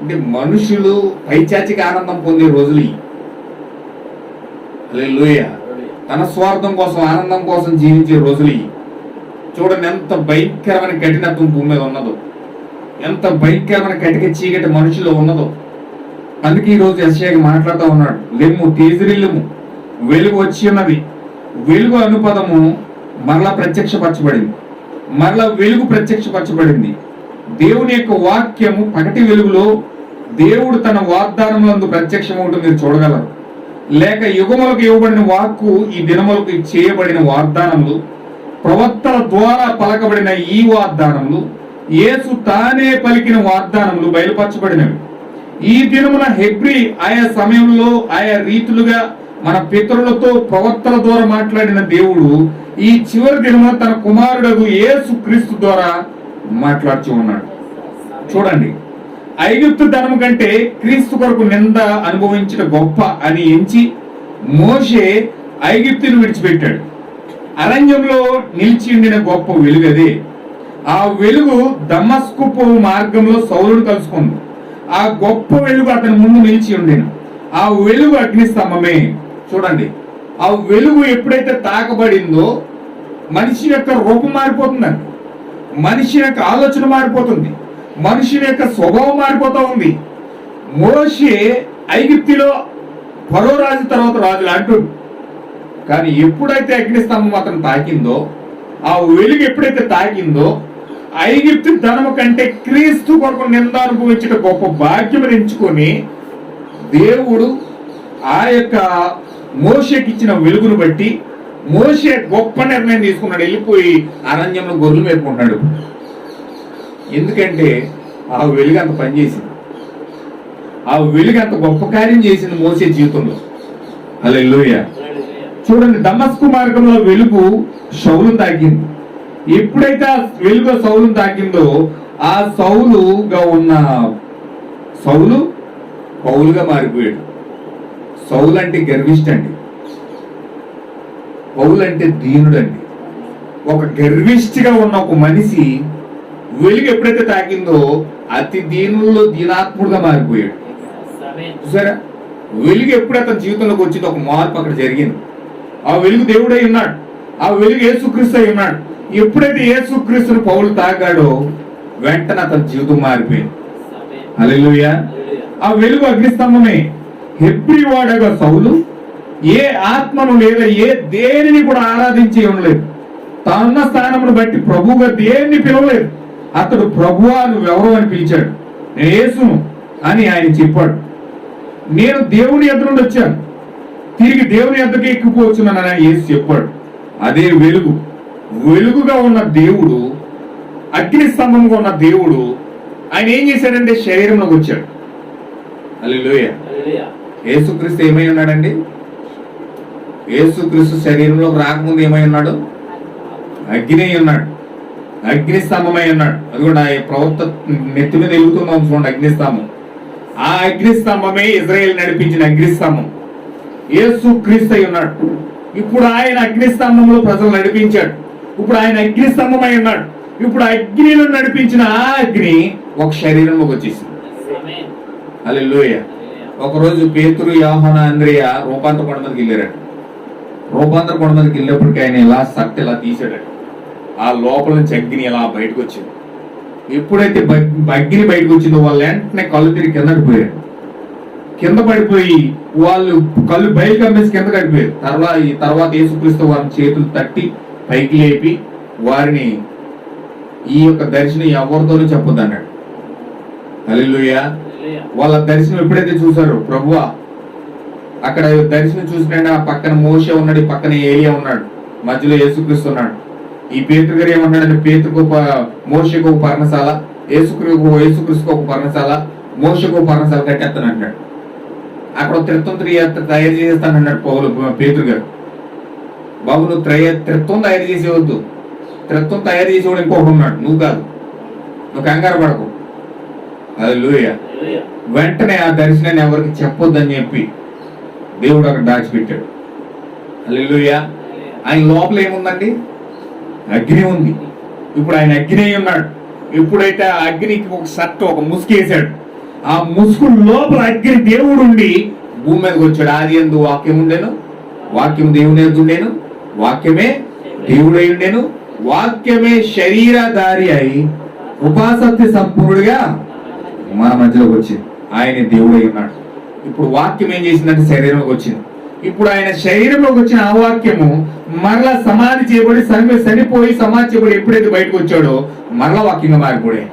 అంటే మనుషులు పైచాచికి ఆనందం పొందే రోజులు. హల్లెలూయా. తన స్వార్థం కోసం, ఆనందం కోసం జీవించే రోజులు. చూడండి ఎంత భయంకరమైన కఠినత్వం భూమి మీద ఉన్నదో, ఎంత భయంకరమైన కటిక చీకటి మనుషులు ఉన్నదో. అందుకే ఈ రోజు యెషయా మాట్లాడుతూ ఉన్నాడు, లెమ్ము తేజరిల్లుము, వెలుగు వచ్చి ఉన్నది. వెలుగు అనుపదము మరలా ప్రత్యక్షపరచబడింది, మరలా వెలుగు ప్రత్యక్షపరచబడింది. దేవుని యొక్క వాక్యము పగటి వెలుగులో దేవుడు తన వాగ్దానములందు ప్రత్యక్షమవుతూ మీరు చూడగలరు. లేక యుగములకు ఇవ్వబడిన వాక్కు ఈ దినములకు చేయబడిన వాగ్దానములు, ప్రవక్తల ద్వారా పలకబడిన ఈ వాగ్దానములు, యేసు తానే పలికిన వాగ్దానములు బయలుపరచబడినవి. ఈ దినమున హెబ్రీ ఆయా సమయంలో ఆయా రీతులుగా మన పితరులతో ప్రవక్తల ద్వారా మాట్లాడిన దేవుడు ఈ చివరి దినమున తన కుమారుడు యేసు క్రీస్తు ద్వారా మాట్లాడుతూ ఉన్నాడు. చూడండి, ఐగుప్తు ధనము కంటే క్రీస్తు కొరకు నింద అనుభవించిన గొప్ప అని ఎంచి మోషే ఐగుప్తును విడిచిపెట్టాడు. అరణ్యంలో నిలిచి ఉండిన గొప్ప వెలుగదే. ఆ వెలుగు దమస్కు మార్గంలో సౌలును కలుసుకుంది. ఆ గొప్ప వెలుగు అతని ముందు నిలిచి ఉండేను. ఆ వెలుగు అగ్నిస్తంభమే. చూడండి, ఆ వెలుగు ఎప్పుడైతే తాకబడిందో మనిషి యొక్క రూపం మారిపోతుందండి, మనిషి యొక్క ఆలోచన మారిపోతుంది, మనిషి యొక్క స్వభావం మారిపోతా ఉంది. మోషే ఐగుప్తులో ఫరో రాజు తర్వాత రాజులు అంటుంది. కానీ ఎప్పుడైతే అగ్నిస్తంభం అతను తాకిందో, ఆ వెలుగు ఎప్పుడైతే తాకిందో, ఐగుప్తు ధనము కంటే క్రీస్తు కొరకు నింద అనుభవించిన గొప్ప భాగ్యం ఎంచుకొని దేవుడు ఆ యొక్క మోషేకి ఇచ్చిన వెలుగును బట్టి మోషే గొప్ప నిర్ణయం తీసుకున్నాడు. వెళ్ళిపోయి అరణ్యంలో గొర్రెలు మేపుకుంటాడు. ఎందుకంటే ఆ వెలుగు అంత పనిచేసింది, ఆ వెలుగు అంత గొప్ప కార్యం చేసింది మోషే జీవితంలో. హల్లెలూయా. చూడండి, దమస్కు మార్గంలో వెలుగు సౌలును తాకింది. ఎప్పుడైతే ఆ వెలుగు సౌలును తాకిందో ఆ సౌలుగా ఉన్న సౌలు పౌలుగా మారిపోయాడు. సౌలు అంటే గర్విష్ఠ అండి, పౌలు అంటే దీనుడండి. ఒక గర్విష్ఠిగా ఉన్న ఒక మనిషి వెలుగు ఎప్పుడైతే తాకిందో అతి దీనుల్లో దీనాత్ముడుగా మారిపోయాడు. చూసారా, వెలుగు ఎప్పుడు అతని జీవితంలోకి వచ్చిందో ఒక మార్పు అక్కడ జరిగింది. ఆ వెలుగు దేవుడై ఉన్నాడు, ఆ వెలుగు యేసుక్రీస్తు అయి ఉన్నాడు. ఎప్పుడైతే యేసుక్రీస్తును పౌలు తాకాడో వెంటనే అతని జీవితం మారిపోయింది. హల్లెలూయా. ఆ వెలుగు అగ్నిస్తంభమే. హెబ్రీ వాడగా సౌలు ఏ ఆత్మను లేదా ఏ దేనిని కూడా ఆరాధించి ఉండలేదు. తన స్థానమును బట్టి ప్రభువుగా దేన్ని పిలవలేదు. అతడు ప్రభువా నువ్వెవరు అని పిలిచాడు. నేను యేసును అని ఆయన చెప్పాడు. నేను దేవుని యొద్ద నుండి వచ్చాను, తిరిగి దేవుని యొద్దకే ఎక్కిపోవచ్చున్నానని ఆయన యేసు చెప్పాడు. అదే వెలుగు. వెలుగుగా ఉన్న దేవుడు, అగ్నిస్తంభంగా ఉన్న దేవుడు ఆయన ఏం చేశాడంటే శరీరంలోకి వచ్చాడు. హల్లెలూయా. యేసుక్రీస్తు ఏమై ఉన్నాడండి? యేసుక్రీస్తు శరీరంలోకి రాకముందు ఏమై ఉన్నాడు? అగ్ని అయి ఉన్నాడు, అగ్నిస్తంభమై ఉన్నాడు. అది కూడా ప్రవక్త నెత్తి మీద వెలుగుతున్నాం చూడండి అగ్నిస్తంభం. ఆ అగ్నిస్తంభమే ఇజ్రాయేల్ నడిపించిన అగ్నిస్తంభం యేసుక్రీస్తు అయి ఉన్నాడు. ఇప్పుడు ఆయన అగ్నిస్తంభంలో ప్రజలు నడిపించాడు. ఇప్పుడు ఆయన అగ్నిస్తంభమై ఉన్నాడు. ఇప్పుడు అగ్నిలో నడిపించిన ఆ అగ్ని ఒక శరీరంలోకి వచ్చేసింది. హల్లెలూయా. ఒకరోజు పేతురు, యోహాను, అంద్రెయ రూపాంతర కొండ మీదకి వెళ్ళారట. రూపాంతర కొండ మీదకి వెళ్ళేప్పటికీ ఆయన ఇలా సట్టు ఇలా తీసాడట. ఆ లోపల నుంచి అగ్ని ఇలా బయటకు వచ్చింది. ఎప్పుడైతే అగ్ని బయటకు వచ్చిందో వాళ్ళు వెంటనే కళ్ళు తిరిగి కిందకి పోయారు. కింద పడిపోయి వాళ్ళు కళ్ళు బయలు కమ్మేసి కింద పడిపోయారు. తర్వాత యేసుక్రీస్తు వారి చేతులు తట్టి పైకి లేపి వారిని ఈ యొక్క దర్శనం ఎవరితోనూ చెప్పొద్దు అన్నాడు. హల్లెలూయా. వాళ్ళ దర్శనం ఎప్పుడైతే చూసారో, ప్రభువా అక్కడ దర్శనం చూసినా ఆ పక్కన మోషే ఉన్నాడు, ఈ పక్కన ఏలియా ఉన్నాడు, మధ్యలో యేసుక్రీస్తు ఉన్నాడు. ఈ పేతురు గారు ఏమన్నాడంటే, పేతురుకు మోషేకు ఒక పర్ణశాల, యేసుక్రీస్తుకు ఒక పర్ణశాల, మోషకు ఒక పర్ణశాల కట్టేస్తాను అంటాడు. అక్కడ త్రిత్వం తయారు చేసేస్తాను అన్నాడు పేతురు గారు. బాబు నువ్వు త్రిత్వం తయారు చేసేవద్దు, త్రిత్వం తయారు చేసేవాడు ఇంకొకడు ఉన్నాడు, నువ్వు కాదు, నువ్వు కంగారు పడకు. హల్లెలూయా. వెంటనే ఆ దర్శనాన్ని ఎవరికి చెప్పొద్దని చెప్పి దేవుడు అక్కడ దాచిపెట్టాడు. హల్లెలూయా. ఆయన లోపల ఏముందండి? అగ్ని ఉంది. ఇప్పుడు ఆయన అగ్ని అయి ఉన్నాడు. ఎప్పుడైతే ఆ అగ్నికి ఒక షర్ట్, ఒక ముసుగు వేసాడు, ఆ ముసుగు లోపల అగ్ని దేవుడు ఉండి భూమి మీదకి వచ్చాడు. ఆది యందు వాక్యం ఉండేను, వాక్యం దేవుని యందు ఉండేను, వాక్యమే దేవుడై ఉండేను, వాక్యమే శరీరధారి అయి ఉపాసక్తి సంపూర్ణుడిగా మన మధ్యలోకి వచ్చింది. ఆయన దేవుడై ఉన్నాడు. ఇప్పుడు వాక్యం ఏం చేసిందంటే శరీరంలోకి వచ్చింది. ఇప్పుడు ఆయన శరీరంలోకి వచ్చిన ఆ వాక్యము మరలా సమాధి చేయబడి చనిపోయి సమాధి చేయబడి ఎప్పుడైతే బయటకు వచ్చాడో మరలా వాక్యంగా మారిపోయాడు,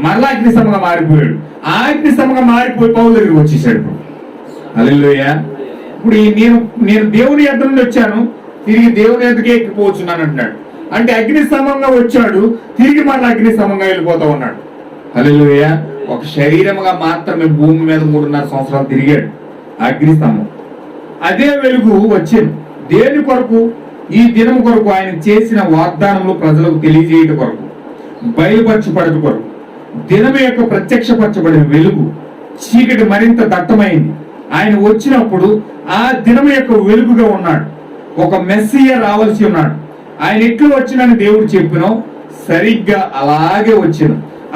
మరలా అగ్నిస్తంభంగా మారిపోయాడు. ఆ అగ్నిస్తంభంగా మారిపోయి పౌలు దగ్గరికి వచ్చేసాడు. ఇప్పుడు హల్లెలూయా. ఇప్పుడు నేను దేవుని యొద్ద నుండి వచ్చాను, తిరిగి దేవుని యొద్దకే ఎక్కిపోతున్నాను అంటున్నాడు. అంటే అగ్నిస్తంభంగా వచ్చాడు, తిరిగి మరలా అగ్నిస్తంభంగా వెళ్ళిపోతా ఉన్నాడు. హల్లెలూయా. ఒక శరీరముగా మాత్రమే భూమి మీద 3.5 సంవత్సరాలు తిరిగాడు అగ్నిస్తంభం. అదే వెలుగు వచ్చింది. దేని కొరకు? ఈ దినం కొరకు, ఆయన చేసిన వాగ్దానములు ప్రజలకు తెలియజేయడం కొరకు, బయలుపరచబడట కొరకు. దినం యొక్క ప్రత్యక్షపరచబడిన వెలుగు, చీకటి మరింత దట్టమైంది. ఆయన వచ్చినప్పుడు ఆ దినం యొక్క వెలుగుగా ఉన్నాడు. ఒక మెస్సియా రావాల్సి ఉన్నాడు. ఆయన ఎట్లు వచ్చినని దేవుడు చెప్పినో సరిగ్గా అలాగే వచ్చిన.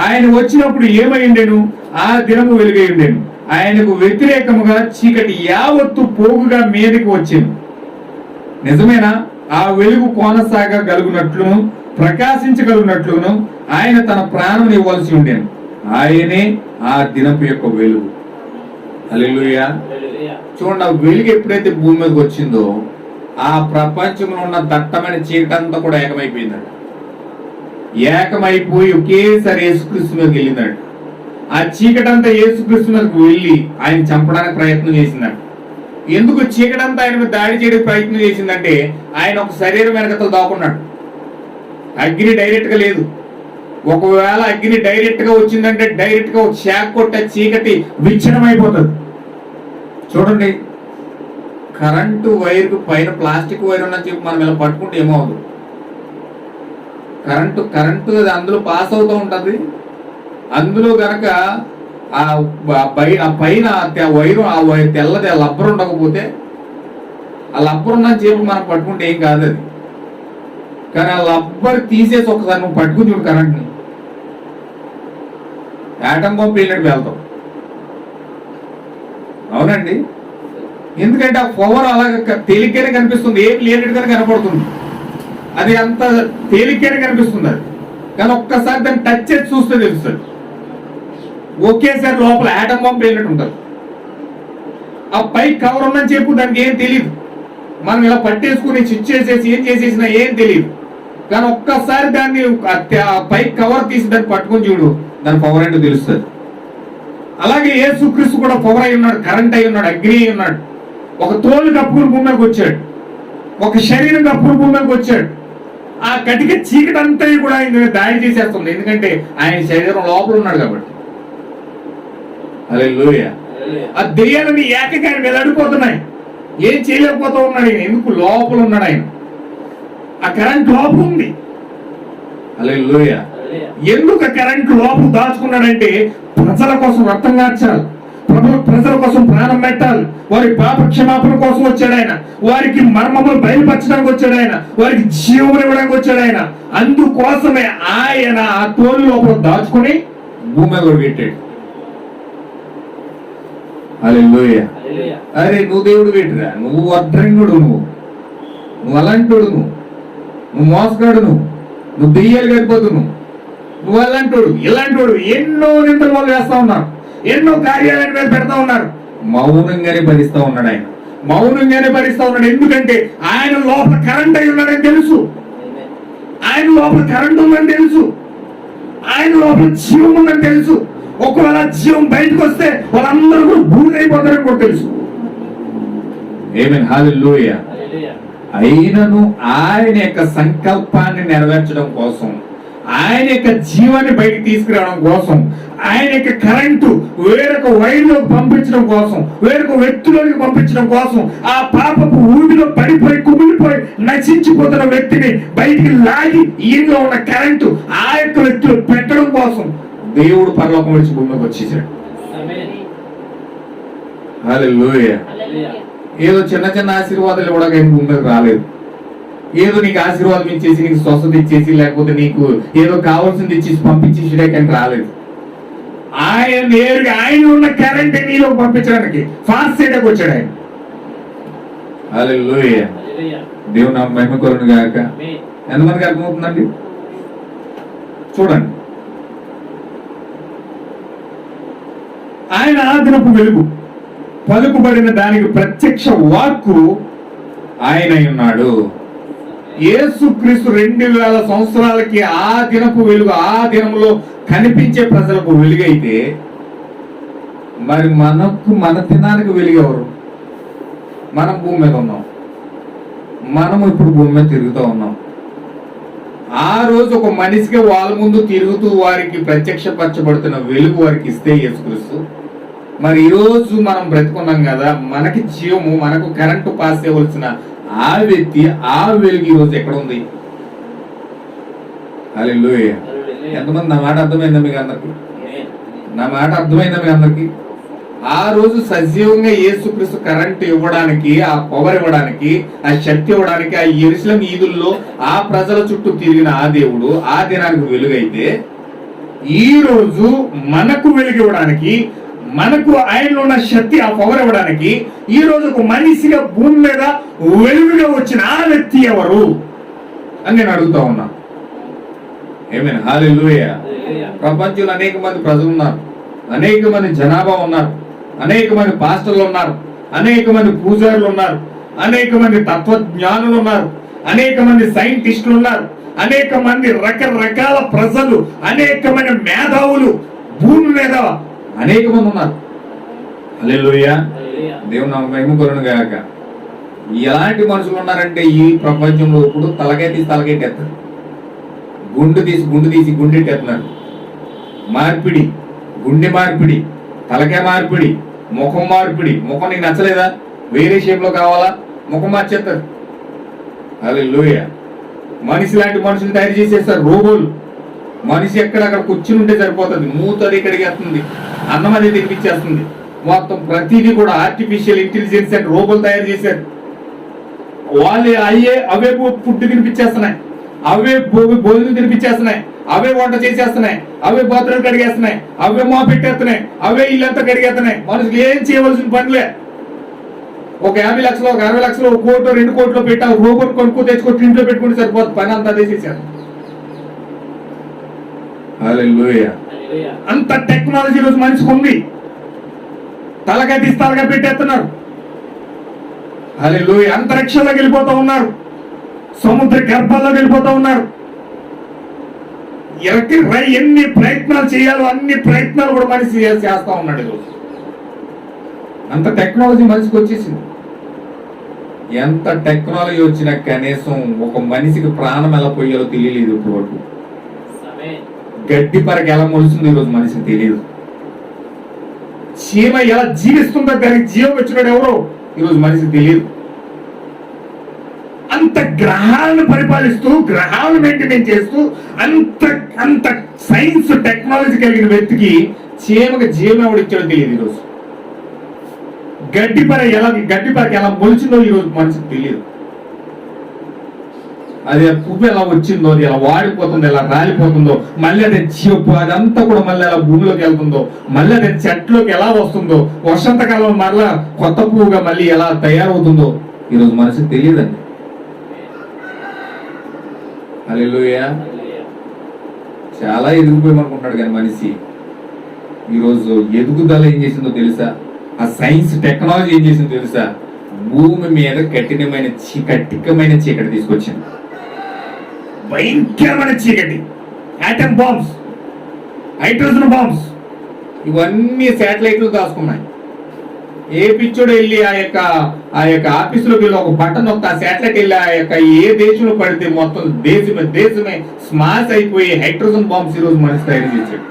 ఆయన వచ్చినప్పుడు ఏమైండెను? ఆ దినము వెలుగై ఉండేను. ఆయనకు వ్యతిరేకముగా చీకటి యావత్తు పోగుగా మీదకి వచ్చింది. నిజమేనా? ఆ వెలుగు కొనసాగగలుగునట్లును ప్రకాశించగలుగునట్లును ఆయన తన ప్రాణం ఇవ్వాల్సి ఉండేను. ఆయనే ఆ దినపు యొక్క వెలుగు. హల్లెలూయా. చూడండి, ఆ వెలుగు ఎప్పుడైతే భూమి మీదకి వచ్చిందో ఆ ప్రపంచంలో ఉన్న దట్టమైన చీకటి అంతా కూడా ఏకమైపోయిందండి. ఏకమైపోయి ఒకేసారి యేసుక్రీస్తు మీదకి వెళ్ళిందండి. ఆ చీకటి అంతా యేసుక్రీస్తు మీదకి వెళ్ళి ఆయన చంపడానికి ప్రయత్నం చేసిందండి. ఎందుకు చీకటి అంతా ఆయన మీద దాడి చేయడానికి ప్రయత్నం చేసిందంటే, ఆయన ఒక శరీరం వెనకతో దాక్కున్నాడు. అగ్ని డైరెక్ట్ గా లేదు. ఒకవేళ అగ్ని డైరెక్ట్ గా వచ్చిందంటే డైరెక్ట్ గా ఒక షాక్ కొట్టే చీకటి విచ్ఛిన్నం అయిపోతుంది. చూడండి, కరెంటు వైర్ పైన ప్లాస్టిక్ వైర్ ఉన్నని చెప్పి మనం ఇలా పట్టుకుంటే ఏమవుతుంది? కరెంటు అందులో పాస్ అవుతూ ఉంటది. అందులో గనక ఆ పైన వైరు తెల్లది ఆ లబ్బర్ ఉండకపోతే, ఆ లబ్బర్ ఉన్న చెప్పి మనం పట్టుకుంటే ఏం కాదు అది. కానీ ఆ లబ్బర్ తీసేసి ఒకసారి నువ్వు పట్టుకుని చూడు కరెంట్ని, యాటం బాంబు వెళ్ళినట్టు వెళ్తావు. అవునండి. ఎందుకంటే ఆ పవర్ అలాగ తేలికనే కనిపిస్తుంది, ఏం లేనట్టుగానే కనపడుతుంది. అది అంత తేలికనే కనిపిస్తుంది అది. కానీ ఒక్కసారి దాన్ని టచ్ చేసి చూస్తే తెలుస్తుంది. ఒకేసారి లోపల యాటం బాంబు వెళ్ళినట్టు ఉంటుంది. ఆ పై కవర్ ఉందని చెప్పు దానికి ఏం తెలియదు. మనం ఇలా పట్టేసుకుని స్విచ్ చేసేసి ఏం చేసేసినా ఏం తెలియదు. కానీ ఒక్కసారి దాన్ని పై కవర్ తీసి దాన్ని పట్టుకొని చూడు, దాని పవర్ ఏంటో తెలుస్తుంది. అలాగే యేసుక్రీస్తు కూడా పవర్ అయి ఉన్నాడు, కరెంట్ అయి ఉన్నాడు, అగ్ని అయి ఉన్నాడు. ఒక తోలు కప్పుకుని భూమి మీదకి వచ్చాడు, ఒక శరీరం కప్పుకుని భూమి మీదకి వచ్చాడు. ఆ కటిక చీకటి అంతా కూడా ఆయన దాడి చేసేస్తుంది. ఎందుకంటే ఆయన శరీరం లోపల ఉన్నాడు కాబట్టి. హల్లెలూయా. ఆ దెయ్యాలని ఏకగా ఆయన మీద అడిపోతున్నాయి, ఏం చేయలేకపోతూ ఉన్నాడు ఆయన. ఎందుకు? లోపల ఉన్నాడు ఆయన. ఆ కరెంట్ లోపల ఉంది. హల్లెలూయా. ఎందుకు కరెంట్ లోపల దాచుకున్నాడంటే, ప్రజల కోసం రక్తం కార్చాలి, ప్రజల కోసం ప్రాణం పెట్టాలి, వారి పాప క్షమాపణ కోసం వచ్చాడు ఆయన, వారికి మర్మములు బయలుపరచడానికి వచ్చాడు ఆయన, వారికి జీవం ఇవ్వడానికి వచ్చాడు ఆయన. అందుకోసమే ఆయన ఆ తోలు లోపల దాచుకుని భూమి మీద పెట్టాడు. హల్లెలూయా. అరే నువ్వు దేవుడు పెట్టిరా, నువ్వు అద్రంగుడు, నువ్వు అలాంటోడు, నువ్వు మోసగాడు, నువ్వు దెయ్యాలు గడిపోతు, నువ్వు అలాంటోడు ఇలాంటోడు ఎన్నో నిందల వాళ్ళు వేస్తా ఉన్నారు, ఎన్నో కార్యాలయం మీద పెడతా ఉన్నారు. మౌనంగానే భరిస్తా ఉన్నాడు ఆయన, మౌనంగానే భరిస్తా ఉన్నాడు. ఎందుకంటే ఆయన లోపల కరెంట్ అయి ఉన్నాడని తెలుసు. ఆయన లోపల కరెంట్ ఉందని తెలుసు, ఆయన లోపల జీవం ఉందని తెలుసు. ఒకవేళ జీవం బయటకు వస్తే వాళ్ళందరూ కూడా భూమి అయిపోతారని కూడా తెలుసు. ఆమేన్, హల్లెలూయా. అయినను ఆయన యొక్క సంకల్పాన్ని నెరవేర్చడం కోసం, ఆయన యొక్క జీవాన్ని బయటికి తీసుకురావడం కోసం, ఆయన యొక్క కరెంటు వేరొక వైర్లోకి పంపించడం కోసం, వేరొక వ్యక్తిలోకి పంపించడం కోసం, ఆ పాపపు ఊడిలో పడిపోయి కుమిలిపోయి నశించిపోతున్న వ్యక్తిని బయటికి లాగి ఈయనలో ఉన్న కరెంటు ఆ యొక్క వ్యక్తిలో పెట్టడం కోసం దేవుడు పరలోకం విడిచి భూమిలోకి వచ్చేసాడు. హల్లెలూయా. ఏదో చిన్న చిన్న ఆశీర్వాదాలు ఇవ్వడానికి ఆయన భూమి మీద రాలేదు. ఏదో నీకు ఆశీర్వాదం ఇచ్చేసి, నీకు స్వస్థత ఇచ్చేసి, లేకపోతే నీకు ఏదో కావాల్సింది ఇచ్చేసి పంపించేసాడే రాలేదు. ఆయన నేరుగా ఆయన ఉన్న కరెంట్ నీలో పంపించడానికి ఫాస్ట్ సైడ్కి వచ్చాడు ఆయన. హల్లెలూయా. దేవుని నామమున మహిమ కలుగును గాక. ఎంతమందికి అర్థమవుతుందండి? చూడండి, ఆయన ఆదినపు వెలుగు, పలుకుబడిన దానికి ప్రత్యక్ష వాక్కు ఆయన ఉన్నాడు. యేసుక్రీస్తు 2000 సంవత్సరాలకి ఆ దినపు వెలుగు, ఆ దినంలో కనిపించే ప్రజలకు వెలుగైతే, మరి మన దినానికి వెలుగెవరు? మనం భూమి మీద ఉన్నాం, మనము ఇప్పుడు భూమి మీద తిరుగుతూ ఉన్నాం. ఆ రోజు ఒక మనిషికి వాళ్ళ ముందు తిరుగుతూ వారికి ప్రత్యక్షపరచబడుతున్న వెలుగు వారికి ఇస్తే యేసుక్రీస్తు, మరి ఈ రోజు మనం బ్రతుకున్నాం కదా, మనకి జీవము, మనకు కరెంటు పాస్ చేయవలసిన ఆ వ్యక్తి, ఆ వెలుగు ఈ రోజు ఎక్కడ ఉంది? హల్లెలూయా. ఎంతమంది నా మాట అర్థమైందా మీకు అందరికి? నా మాట అర్థమైందా మీకు అందరికి? ఆ రోజు సజీవంగా యేసుక్రీస్తు కరెంట్ ఇవ్వడానికి, ఆ పవర్ ఇవ్వడానికి, ఆ శక్తి ఇవ్వడానికి, ఆ యెరూషలేము ఈదుల్లో ఆ ప్రజల చుట్టూ తిరిగిన ఆ దేవుడు ఆ దినానికి వెలుగైతే, ఈ రోజు మనకు వెలుగు ఇవ్వడానికి, మనకు ఆయనలో ఉన్న శక్తి, ఆ పవర్ ఇవ్వడానికి, ఈ రోజు ఒక మనిషిగా భూమి మీద వెలుగుగా వచ్చిన ఆ వ్యక్తి ఎవరు అని నేను అడుగుతా ఉన్నా. ఆమేన్, హల్లెలూయా. ప్రపంచంలో అనేక మంది ప్రజలు ఉన్నారు, అనేక మంది జనాభా ఉన్నారు, అనేక మంది పాస్టర్లు ఉన్నారు, అనేక మంది పూజారులు ఉన్నారు, అనేక మంది తత్వజ్ఞానులు ఉన్నారు, అనేక మంది సైంటిస్టులు ఉన్నారు, అనేక మంది రకరకాల ప్రజలు, అనేకమైన మేధావులు భూమి మీద అనేక మంది ఉన్నారు. హల్లెలూయా. దేవుని నామమున మహిమ కలుగును గాక. ఎలాంటి మనుషులు ఉన్నారంటే ఈ ప్రపంచంలో ఇప్పుడు తలకాయ తీసి తలకెట్టేస్తారు, గుండు తీసి గుండెట్టేస్తున్నారు. మార్పిడి, గుండె మార్పిడి, తలకాయ మార్పిడి, ముఖం మార్పిడి. ముఖం నీకు నచ్చలేదా? వేరే షేప్ లో కావాలా? ముఖం మార్చేస్తారు. హల్లెలూయా. మనిషి లాంటి మనుషులు తయారు చేసేస్తారు, రోబోలు. మనిషి ఎక్కడక్కడ కూర్చుని ఉంటే సరిపోతుంది, మూతది ఇక్కడికి వస్తుంది, అన్నం అది తినిపించేస్తుంది. మొత్తం ప్రతిదీ కూడా ఆర్టిఫిషియల్ ఇంటెలిజెన్స్ అండ్ రోబోలు తయారు చేశారు. వాళ్ళు అవే ఫుడ్ తినిపించేస్తున్నాయి, అవే భోజనం తినిపించేస్తున్నాయి, అవే వంట చేసేస్తున్నాయి, అవే బాత్రూమ్ కడిగేస్తున్నాయి, అవే మా పెట్టేస్తున్నాయి, అవే ఇల్లంతా కడిగేస్తున్నాయి. మనుషులు ఏం చేయవలసిన పనిలే. ఒక 50 లక్షలు, ఒక 60 లక్షలు, 1 కోటి 2 కోట్లు పెట్టా రోబోట్ కొనుక్కు తెచ్చుకొని ఇంట్లో పెట్టుకుంటే సరిపోతుంది, పని అంతా చేసేసారు. హల్లెలూయా. అంత టెక్నాలజీ రోజు మనిషికి ఉంది. తలకాయ తీసి తలకాయ పెట్టేస్తున్నారు. హల్లెలూయా. అంతరిక్షంలోకి వెళ్ళిపోతూ ఉన్నారు, సముద్ర గర్భాల్లోకి వెళ్ళిపోతూ ఉన్నారు. ఎన్ని ప్రయత్నాలు చేయాలో అన్ని ప్రయత్నాలు కూడా మనిషి చేస్తా ఉన్నాడు ఈరోజు. అంత టెక్నాలజీ మనిషికి వచ్చేసింది. ఎంత టెక్నాలజీ వచ్చినా కనీసం ఒక మనిషికి ప్రాణం ఎలా పోయాలో తెలియలేదు ఇప్పుడు వరకు. గడ్డి పరక ఎలా మొలుస్తుందో ఈరోజు మనిషికి తెలియదు. చీమ ఎలా జీవిస్తుందో దానికి జీవం వచ్చినాడు ఎవరో ఈరోజు మనిషికి తెలియదు. అంత గ్రహాలను పరిపాలిస్తూ, గ్రహాలను మెయింటైన్ చేస్తూ, అంత సైన్స్ టెక్నాలజీ కలిగిన వ్యక్తికి చీమకి జీవం ఎవడు ఇచ్చాడో తెలియదు ఈరోజు. గడ్డి పరక ఎలా మొలిచిందో ఈరోజు మనిషికి తెలియదు. అది పువ్వు ఎలా వచ్చిందో, అది ఎలా వాడిపోతుందో, ఎలా రాలిపోతుందో, మళ్ళీ అదే అదంతా కూడా మళ్ళీ ఎలా భూమిలోకి వెళ్తుందో, మళ్ళీ అదే చెట్లోకి ఎలా వస్తుందో, వర్షాంతకాలం మళ్ళా కొత్త పువ్వుగా మళ్ళీ ఎలా తయారవుతుందో ఈరోజు మనిషికి తెలియదండి. హల్లెలూయా. చాలా ఎదిగిపోయామనుకుంటాడు కానీ మనిషి ఈరోజు ఎదుగుదల ఏం చేసిందో తెలుసా? ఆ సైన్స్ టెక్నాలజీ ఏం చేసిందో తెలుసా? భూమి మీద కఠినమైన చీకటి తీసుకొచ్చింది. భయంకరమైన చీకటి, ఆటమ్ బాంబ్స్, హైడ్రోజన్ బాంబ్స్, ఇవన్నీ శాటిలైట్లు దాచుకున్నాయి. ఏ పిచ్చోడు వెళ్ళి ఆ యొక్క ఆఫీసులోకి వెళ్ళి ఒక బటన్ ఒక శాటిలైట్ వెళ్ళి ఆ యొక్క ఏ దేశంలో పడితే మొత్తం దేశమే స్మాష్ అయిపోయి హైడ్రోజన్ బాంబ్స్ ఈరోజు మనిషి తయారు చేశాడు.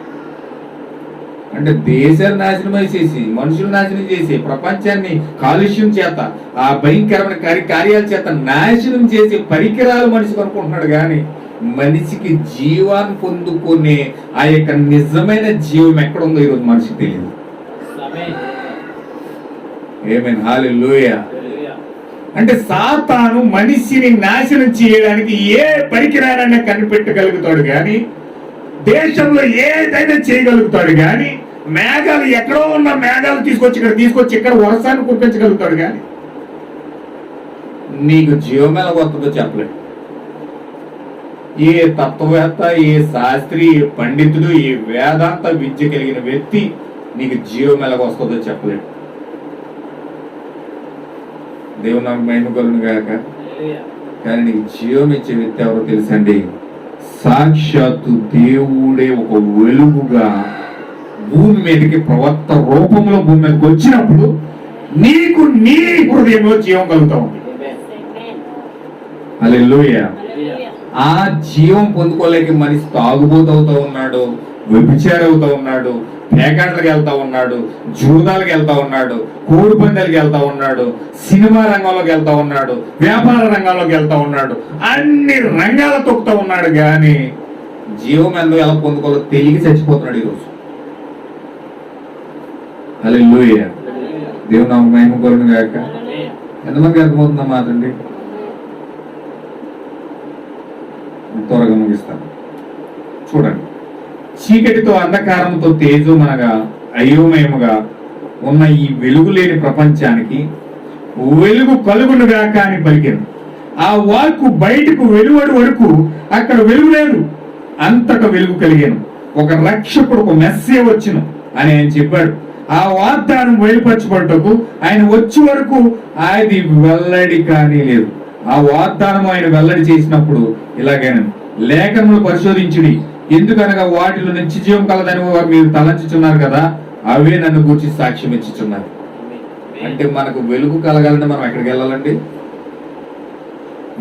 అంటే దేశాన్ని నాశనం చేసి, మనుషులు నాశనం చేసి, ప్రపంచాన్ని కాలుష్యం చేత, ఆ భయంకరమైన కార్యాల చేత నాశనం చేసే పరికరాలు మనిషి కొనుక్కుంటున్నాడు. కానీ మనిషికి జీవాన్ని పొందుకునే ఆ యొక్క నిజమైన జీవం ఎక్కడ ఉందో ఈరోజు మనిషికి తెలియదు. ఆమేన్, హల్లెలూయా. అంటే సాతాను మనిషిని నాశనం చేయడానికి ఏ పరికరాలైనా కనిపెట్టగలుగుతాడు కానీ, దేశంలో ఏదైనా చేయగలుగుతాడు కానీ, మేఘాలు ఎక్కడో ఉన్న మేఘాలు తీసుకొచ్చి ఇక్కడ వర్షాన్ని కురిపించగలుగుతాడు కానీ నీకు జీవం ఎలా వస్తుందో చెప్పలేడు. ఏ తత్వవేత్త, ఏ శాస్త్రి, ఏ పండితుడు, ఏ వేదాంత విద్య కలిగిన వ్యక్తి నీకు జీవం ఎలా వస్తుందో చెప్పలేడు. దేవుని నాకు మహిమ కలుగును గాక. కానీ నీకు జీవం ఇచ్చే వ్యక్తి ఎవరో తెలుసండి? సాక్షాత్తు దేవుడే ఒక వెలుగుగా భూమి మీదకి ప్రవక్త రూపంలో భూమి మీదకి వచ్చినప్పుడు నీకు నీ హృదయంలో జీవం కలుగుతా ఉంది. హల్లెలూయా. ఆ జీవం పొందుకోలేక మనిషి తాగుబోతవుతా ఉన్నాడు, వ్యభిచారి అవుతా ఉన్నాడు, పేకాట్లకు వెళ్తా ఉన్నాడు, జూదాలకు వెళ్తా ఉన్నాడు, కోడి పందాలకు వెళ్తా ఉన్నాడు, సినిమా రంగంలోకి వెళ్తా ఉన్నాడు, వ్యాపార రంగంలోకి వెళ్తా ఉన్నాడు, అన్ని రంగాలు తొక్కుతా ఉన్నాడు. కానీ జీవం ఎందుకు ఎలా పొందుకోవాలో తెలియక చచ్చిపోతున్నాడు ఈరోజు. హల్లెలూయా. దేవుని నామమున మహిమ కలుగును గాక. ఎంతమందికి అర్థమవుతుందా మాత్రండి? త్వరగా ముగిస్తాను. చూడండి, చీకటితో అంధకారంతో తేజోమనగా అయోమయముగా ఉన్న ఈ వెలుగు లేని ప్రపంచానికి వెలుగు కలుగునుగాక అని పలికాను. ఆ వాక్కు బయటకు వెలువడి వరకు అక్కడ వెలుగు లేదు, అంతటా వెలుగు కలిగాను. ఒక రక్షకుడు, ఒక మెస్సే వచ్చును అని ఆయన చెప్పాడు. ఆ వాగ్దానం బయలుపరచబడ్డకు ఆయన వచ్చే వరకు అది వెల్లడి కానీ లేదు. ఆ వాగ్దానం ఆయన వెల్లడి చేసినప్పుడు ఇలాగైనా లేఖనములు పరిశోధించుడి, ఎందుకనగా వాటిలో నిత్య జీవం కలదని మీరు తలంచుచున్నారు కదా, అవే నన్ను గురించి సాక్ష్యం ఇచ్చుచున్నారు. అంటే మనకు వెలుగు కలగాలంటే మనం ఎక్కడికి వెళ్ళాలండి?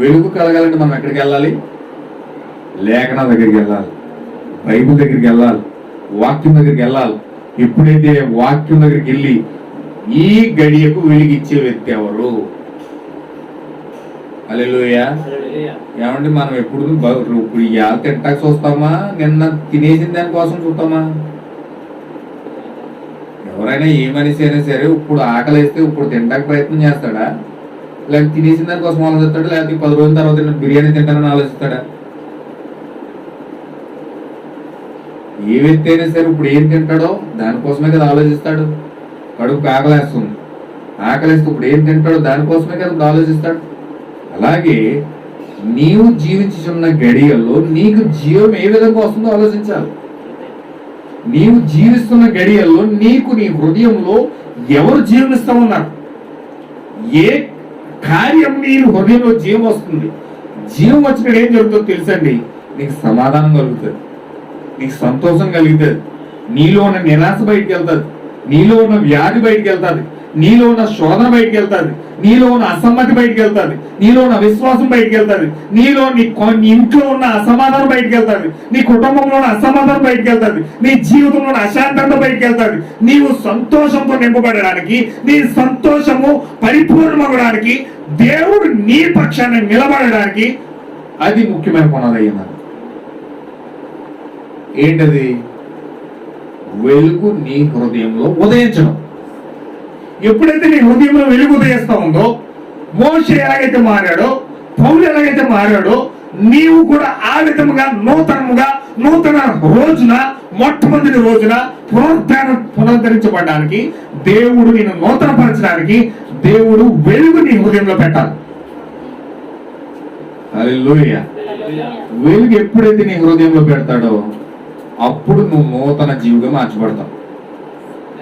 వెలుగు కలగాలంటే మనం ఎక్కడికి వెళ్ళాలి? లేఖనాల దగ్గరికి వెళ్ళాలి, బైబిల్ దగ్గరికి వెళ్ళాలి, వాక్యం దగ్గరికి వెళ్ళాలి. ఎప్పుడైతే వాక్యం దగ్గరికి వెళ్ళి ఈ గడియకు వెలిగిచ్చే వ్యక్తి ఎవరు? హల్లెలూయా. ఏమంటే మనం ఎప్పుడు ఇవాళ తింటాక చూస్తామా, నిన్న తినేసిన దానికోసం చూస్తామా? ఎవరైనా ఏ మనిషి అయినా సరే ఇప్పుడు ఆకలి వేస్తే ఇప్పుడు తింటాక ప్రయత్నం చేస్తాడా? లేకపోతే తినేసిన దానికోసం ఆలోచిస్తాడా? లేకపోతే 10 రోజుల తర్వాత బిర్యానీ తింటానని ఆలోచిస్తాడా? ఏ వ్యక్తి అయినా సరే ఇప్పుడు ఏం తింటాడో దానికోసమే కదా ఆలోచిస్తాడు. కడుపు ఆకలేస్తుంది, ఆకలిస్తే ఇప్పుడు ఏం తింటాడో దానికోసమే కదా ఆలోచిస్తాడు. అలాగే నీవు జీవించుచున్న గడియల్లో నీకు జీవం ఏ విధంగా వస్తుందో ఆలోచించాలి. నీవు జీవిస్తున్న గడియల్లో నీకు నీ హృదయంలో ఎవరు జీవనిస్తా ఉన్నారు? ఏ కార్యం నీ హృదయంలో జీవం వస్తుంది? జీవం వచ్చినప్పుడు ఏం జరుగుతుందో తెలుసండి? నీకు సమాధానం కలుగుతుంది, నీకు సంతోషం కలుగుతుంది, నీలో ఉన్న నిరాశ బయటికి వెళ్తుంది, నీలో ఉన్న వ్యాధి బయటికి వెళ్తుంది, నీలో ఉన్న శోధన బయటికి వెళ్తుంది, నీలో ఉన్న అసమ్మతి బయటికి వెళ్తుంది, నీలో ఉన్న విశ్వాసం బయటికి వెళ్తుంది, నీలో నీ ఇంట్లో ఉన్న అసమాధానం బయటికి వెళ్తుంది, నీ కుటుంబంలో ఉన్న అసమాధానం బయటికి వెళ్తుంది, నీ జీవితంలో ఉన్న అశాంతంతో బయటికి వెళ్తుంది. నీవు సంతోషంతో నింపబడడానికి, నీ సంతోషము పరిపూర్ణమవడానికి, దేవుడు నీ పక్షాన్ని నిలబడడానికి అది ముఖ్యమైన పునాది అయ్యింది. ఏంటది? వెలుగు నీ హృదయంలో ఉదయించడం. ఎప్పుడైతే నీ హృదయంలో వెలుగు ఉదయిస్తా ఉందో, మోషే ఎలాగైతే మారాడో, పౌలు ఎలాగైతే మారాడో, నీవు కూడా ఆ విధముగా నూతన రోజున, మొట్టమొదటి రోజున పునరుద్ధరించబడడానికి, దేవుడు నిన్ను నూతనపరచడానికి దేవుడు వెలుగు నీ హృదయంలో పెట్టాలి. హల్లెలూయా. వెలుగు ఎప్పుడైతే నీ హృదయంలో పెడతాడో అప్పుడు నువ్వు నూతన జీవిగా మార్చబడతావు.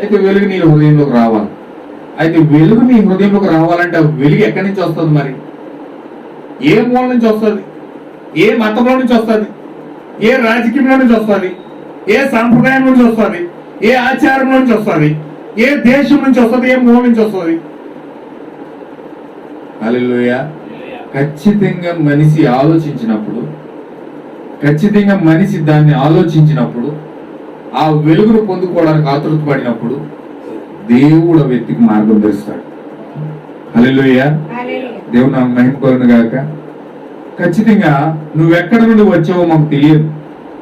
అయితే వెలుగు నీ హృదయంలోకి రావాలి. అయితే వెలుగు నీ హృదయంలోకి రావాలంటే ఆ వెలుగు ఎక్కడి నుంచి వస్తుంది? మరి ఏ మూల నుంచి వస్తుంది? ఏ మతంలో నుంచి వస్తుంది, ఏ రాజకీయంలో నుంచి వస్తుంది, ఏ సాంప్రదాయం నుంచి వస్తుంది, ఏ ఆచారం నుంచి వస్తుంది, ఏ దేశం నుంచి వస్తుంది, ఏ మూల నుంచి వస్తుంది? హల్లెలూయా. ఖచ్చితంగా మనిషి ఆలోచించినప్పుడు, ఖచ్చితంగా మనిషి దాన్ని ఆలోచించినప్పుడు, ఆ వెలుగును పొందుకోవడానికి ఆతృత పడినప్పుడు దేవుడు ఆ వ్యక్తికి మార్గం తెరుస్తాడు. హల్లెలూయా. దేవుడు నాకు మహిమ కలుగును గాక. ఖచ్చితంగా నువ్వెక్కడ నుండి వచ్చావో మాకు తెలియదు,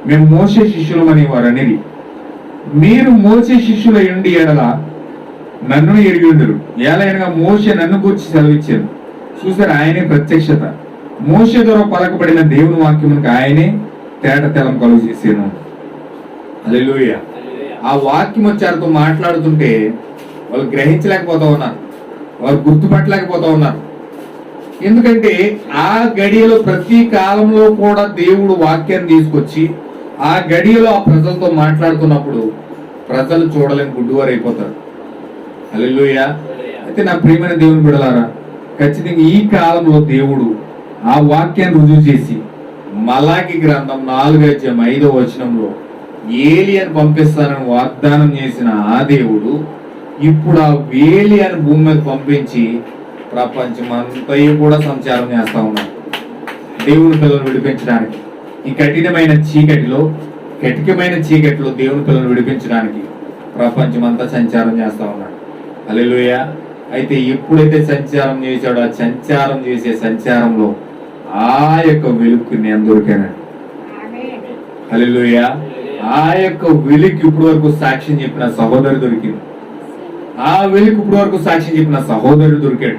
మేము మోసే శిష్యులం అని వారు అనేది. మీరు మోసే శిష్యుల ఎండి ఎడల నన్ను ఎరిగి ఉండరు. ఎలాగనగా మోసే నన్ను గురించి సెలవిచ్చాను. చూసారు, ఆయనే ప్రత్యక్షత. మోసే ద్వారా పలకబడిన దేవుని వాక్యమునికి ఆయనే తేట తెలం కలుగు చేసాను. హల్లెలూయా. ఆ వాక్యం వచ్చారితో మాట్లాడుతుంటే వాళ్ళు గ్రహించలేకపోతా ఉన్నారు, వాళ్ళు గుర్తుపట్టలేకపోతా ఉన్నారు. ఎందుకంటే ఆ గడియలో ప్రతి కాలంలో కూడా దేవుడు వాక్యాన్ని తీసుకొచ్చి ఆ గడియలో ఆ ప్రజలతో మాట్లాడుతున్నప్పుడు ప్రజలు చూడలేని గుడ్డివారు అయిపోతారు. హల్లెలూయా. అయితే నా ప్రియమైన దేవుని బిడ్డలారా, ఖచ్చితంగా ఈ కాలంలో దేవుడు ఆ వాక్యాన్ని రుజువు చేసి మలాకి గ్రంథం 4:5 ఏలియాను పంపిస్తానని వాగ్దానం చేసిన ఆ దేవుడు ఇప్పుడు ఆ ఏలియాను భూమి మీద పంపించి ప్రపంచమంతయు కూడా సంచారం చేస్తా ఉన్నాడు దేవుని పిల్లలను విడిపించడానికి. ఈ కఠినమైన చీకటిలో దేవుని పిల్లలను విడిపించడానికి ప్రపంచమంతా సంచారం చేస్తా ఉన్నాడు. హల్లెలూయా. అయితే ఎప్పుడైతే సంచారం చేశాడో ఆ సంచారం చేసే సంచారంలో ఆ యొక్క వెలుగుకి నేను దొరికానండి. హల్లెలూయా. ఆ యొక్క వెలుగు ఇప్పుడు వరకు సాక్ష్యం చెప్పిన సహోదరు దొరికింది. ఆ వెలుగు ఇప్పుడు వరకు సాక్ష్యం చెప్పిన సహోదరుడు దొరికాడు.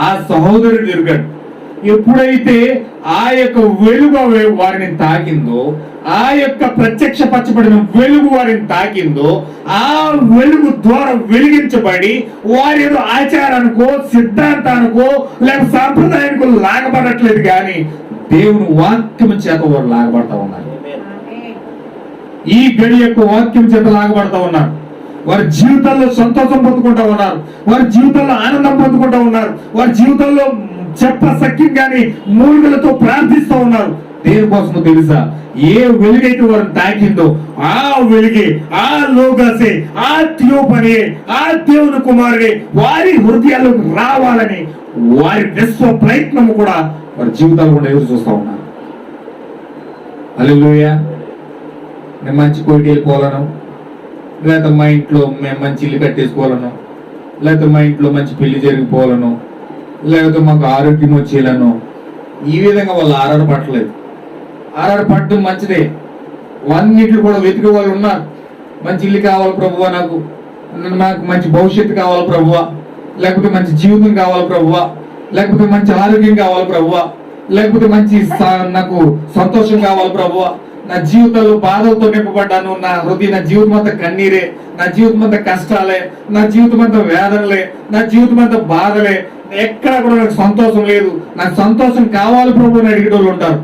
ఆ సహోదరుడు దొరికాడు. ఎప్పుడైతే ఆ యొక్క వెలుగు వారిని తాకిందో, ఆ యొక్క ప్రత్యక్షపరచబడిన వెలుగు వారిని తాకిందో, ఆ వెలుగు ద్వారా వెలిగించబడి వారి ఏదో ఆచారానికో సిద్ధాంతానికో లేక సాంప్రదాయానికో లాగబడట్లేదు, కానీ దేవుని వాక్యం చేత వారు లాగబడతా ఉన్నారు. ఈ గడి యొక్క వాక్యం చేత లాగబడతా ఉన్నారు. వారి జీవితాల్లో సంతోషం పొందుకుంటా ఉన్నారు, వారి జీవితంలో ఆనందం పొందుకుంటా ఉన్నారు, వారి జీవితంలో చెప్పసక్యంగాని మూలికలతో ప్రార్థిస్తూ ఉన్నారు. దేనికోసమో తెలుసా? ఏ వెలుగైతే వారిని తాకిందో ఆ వెలుగే, ఆ లోగసే, ఆ థియోపనే, ఆ దేవుని కుమారుడే వారి హృదయాల్లోకి రావాలని వారి విశ్వ ప్రయత్నం కూడా వారి జీవితాలు కూడా ఎదురు చూస్తూ ఉన్నారు. హల్లెలూయా. నేను మంచి కోటి వెళ్ళిపోవాలను, లేకపోతే మా ఇంట్లో మేము మంచి ఇల్లు కట్టేసుకోవాలను, లేకపోతే మా ఇంట్లో మంచి పెళ్లి జరిగిపోవాలను, లేకపోతే మాకు ఆరోగ్యం వచ్చేయాలను, ఈ విధంగా వాళ్ళు ఆరాటపడలేదు. ఆరాటపడడం మంచిదే, అన్నిట్లు కూడా వెతికే వాళ్ళు ఉన్నారు. మంచి ఇల్లు కావాలి ప్రభువా, నాకు మంచి భవిష్యత్తు కావాలి ప్రభువా, లేకపోతే మంచి జీవితం కావాలి ప్రభువా, లేకపోతే మంచి ఆరోగ్యం కావాలి ప్రభువా, లేకపోతే మంచి నాకు సంతోషం కావాలి ప్రభువా, నా జీవితంలో బాధలతో నింపబడ్డాను, నా హృదయం, నా జీవితం అంతా కన్నీరే, నా జీవితం అంతా కష్టాలే, నా జీవితం అంతా వేదనలే, నా జీవితం అంతా బాధలే, ఎక్కడ కూడా నాకు సంతోషం లేదు, నాకు సంతోషం కావాలి ప్రభు అని అడిగే వాళ్ళు ఉంటారు.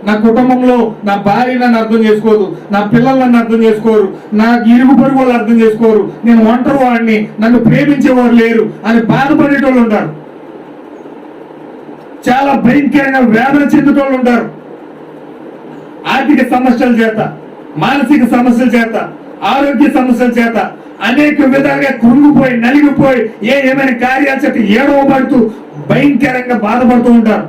నా కుటుంబంలో నా భార్య నన్ను అర్థం చేసుకోదు, నా పిల్లలు నన్ను అర్థం చేసుకోరు, నా ఇరుగు పొరుగు వాళ్ళు అర్థం చేసుకోరు, నేను ఒంటరి వాడిని, నన్ను ప్రేమించేవారు లేరు అని బాధపడేటోళ్ళు ఉంటారు. చాలా భయంకరంగా వేదన చెందేటోళ్ళు ఉంటారు. ఆర్థిక సమస్యల చేత, మానసిక సమస్యల చేత, ఆరోగ్య సమస్యల చేత అనేక విధాలుగా కృంగిపోయి నలిగిపోయి ఏమైనా కార్యాల చేత ఏడవబడుతూ భయంకరంగా బాధపడుతూ ఉంటారు.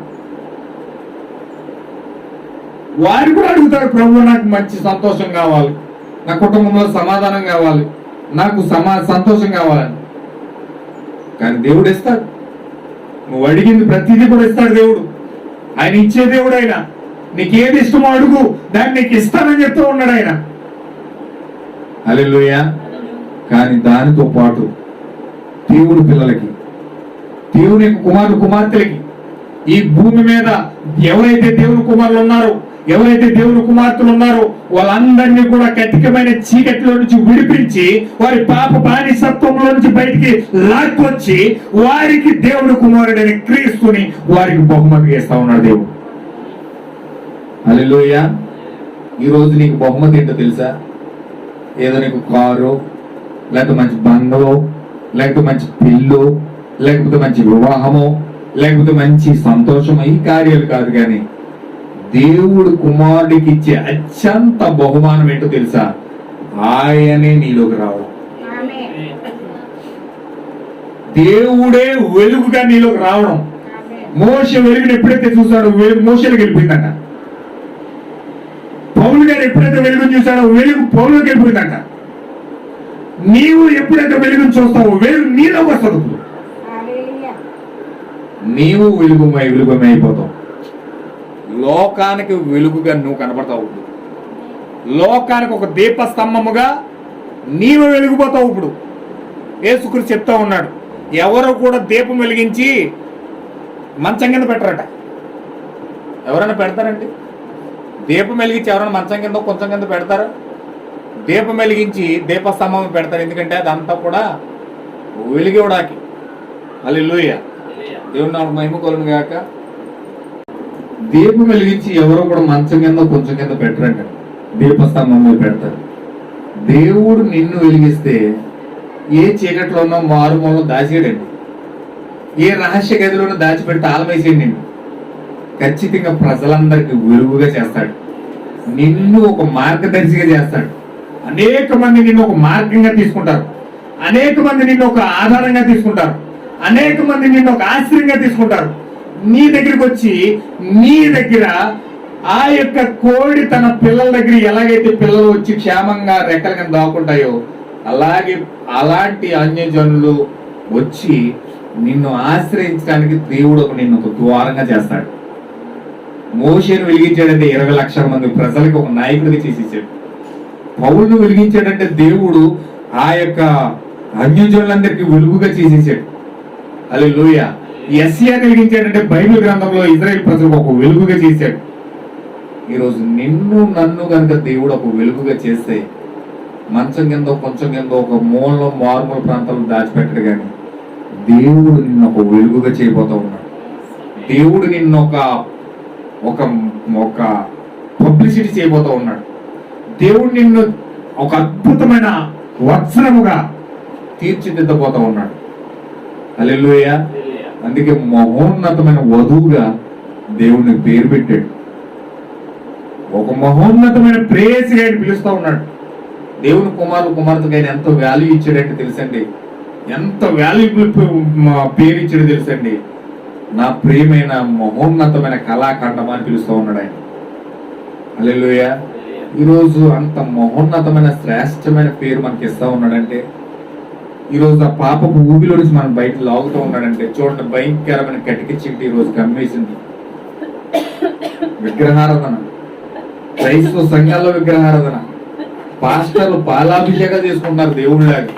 వారు కూడా అడుగుతారు, ప్రభు నాకు మంచి సంతోషం కావాలి, నా కుటుంబంలో సమాధానం కావాలి, నాకు సంతోషం కావాలని. కానీ దేవుడు ఇస్తాడు, నువ్వు అడిగింది ప్రతిదీ కూడా ఇస్తాడు దేవుడు. ఆయన ఇచ్చే దేవుడు. ఆయన నీకు ఏది ఇష్టమో అడుగు, దాన్ని నీకు ఇస్తానని చెప్తూ ఉన్నాడు ఆయన. హల్లెలూయా. కానీ దానితో పాటు దేవుని పిల్లలకి, దేవుని కుమారుడు కుమార్తెలకి, ఈ భూమి మీద ఎవరైతే దేవుని కుమారులు ఉన్నారో, ఎవరైతే దేవుని కుమార్తెలు ఉన్నారో వాళ్ళందరినీ కూడా కఠినమైన చీకటిలో నుంచి విడిపించి వారి పాప బానిసత్వంలో నుంచి బయటికి లాక్కొచ్చి వారికి దేవుని కుమారుడైన క్రీస్తుని వారికి బహుమతి ఇస్తా ఉన్నాడు దేవుడు. హల్లెలూయా. ఈ రోజు నీకు బహుమతి ఏంటో తెలుసా? ఏదో నీకు కారు, లేకపోతే మంచి బంగళో, లేకపోతే మంచి పిల్లు, లేకపోతే మంచి వివాహమో, లేకపోతే మంచి సంతోషం, ఈ కార్యాలు కాదు. కానీ దేవుడు కుమారుడికి ఇచ్చే అత్యంత బహుమానం ఏంటో తెలుసా? ఆయనే నీలోకి రావడం. దేవుడే వెలుగుగా నీలోకి రావడం. మోషే వెలుగుని ఎప్పుడైతే చూసాడో వెలుగు మోషేలోకి వెళ్ళిపోయిందంట. పౌలు గారు ఎప్పుడైతే వెలుగుని చూసాడో వెలుగు పౌలుకి వెళ్ళిపోయిందంట. నీవు ఎప్పుడైతే వెలుగుని చూస్తావో వెలుగు నీలోకి వస్తుంది. నీవు వెలుగుమై అయిపోతావు. లోకానికి వెలుగుగా నువ్వు కనబడతావు. లోకానికి ఒక దీపస్తంభముగా నీవు వెలిగిపోతావు. ఇప్పుడు యేసుక్రీస్తు చెప్తా ఉన్నాడు, ఎవరు కూడా దీపం వెలిగించి మంచం కింద పెట్టరట. ఎవరైనా పెడతారండి? దీపం వెలిగించి ఎవరైనా మంచం కింద కొంచెం కింద పెడతారు? దీపం వెలిగించి దీపస్తంభం పెడతారు. ఎందుకంటే అదంతా కూడా వెలిగివడానికి. హల్లెలూయా, దేవుని నామమునకు మహిమ కలుగును గాక. దీపం వెలిగించి ఎవరో కూడా మంచం కింద కొంచెం కింద పెట్టరంట, దీపస్తంభం మీద పెడతారు. దేవుడు నిన్ను వెలిగిస్తే ఏ చీకట్లో ఉన్నా మారుమూలలో దాచేయడండి. ఏ రహస్య గదిలోనూ దాచిపెట్టి తాళమేసేయండి. నిన్ను ఖచ్చితంగా ప్రజలందరికీ వెలుగుగా చేస్తాడు. నిన్ను ఒక మార్గదర్శిగా చేస్తాడు. అనేక మంది నిన్ను ఒక మార్గంగా తీసుకుంటారు. అనేక మంది నిన్ను ఒక ఆధారంగా తీసుకుంటారు. అనేక మంది నిన్ను ఒక ఆశ్రయంగా తీసుకుంటారు. నీ దగ్గరికి వచ్చి నీ దగ్గర ఆ యొక్క కోడి తన పిల్లల దగ్గర ఎలాగైతే పిల్లలు వచ్చి క్షేమంగా రెక్కల కింద దాక్కుంటాయో అలాంటి అన్యజనులు వచ్చి నిన్ను ఆశ్రయించడానికి దేవుడు నిన్ను ఒక ద్వారంగా చేస్తాడు. మోషేను వెలిగించాడంటే 20 లక్షల మంది ప్రజలకు ఒక నాయకుడిగా చేసేసాడు. పౌలును వెలిగించాడంటే దేవుడు ఆ యొక్క అన్యజనులందరికీ వెలుగుగా చేసేసాడు. హల్లెలూయా. యెషయా వెలిగించాడంటే బైబిల్ గ్రంథంలో ఇజ్రాయెల్ ప్రజలకు ఒక వెలుగుగా చేశాడు. ఈరోజు నిన్ను నన్ను కనుక దేవుడు ఒక వెలుగుగా చేస్తే మంచం కింద కొంచెం కింద ఒక మూలలో మారుమూల ప్రాంతాల్లో దాచిపెట్టడు. కానీ దేవుడు నిన్ను ఒక వెలుగుగా చేయబోతూ ఉన్నాడు. దేవుడు నిన్ను ఒక పబ్లిసిటీ చేయబోతూ ఉన్నాడు. దేవుడు నిన్ను ఒక అద్భుతమైన వస్త్రముగా తీర్చిదిద్దబోతూ ఉన్నాడు. హల్లెలూయా. అందుకే మహోన్నతమైన వధువుగా దేవుడిని పేరు పెట్టాడు. ఒక మహోన్నతమైన ప్రేయసిగా ఆయన పిలుస్తూ ఉన్నాడు. దేవుని కుమార్తెకు ఆయన ఎంతో వాల్యూ ఇచ్చాడంటే తెలుసండి. ఎంత వాల్యూబుల్ పేరు ఇచ్చాడో తెలుసండి. నా ప్రియమైన మహోన్నతమైన కళాఖండం అని పిలుస్తూ ఉన్నాడు ఆయన. హల్లెలూయా. ఈరోజు అంత మహోన్నతమైన శ్రేష్టమైన పేరు మనకి ఇస్తా ఉన్నాడంటే, ఈరోజు ఆ పాపపు ఊబిలో నుంచి మనం బయట లాగుతూ ఉన్నాడంటే, చూడండి భయంకరమైన కటికి చీకటి ఈరోజు కమ్మేసింది. విగ్రహారాధన, క్రైస్తవ సంఘాల్లో విగ్రహారాధన. పాస్టర్లు పాలాభిషేకాలు చేసుకుంటారు దేవుళ్ళలాగా.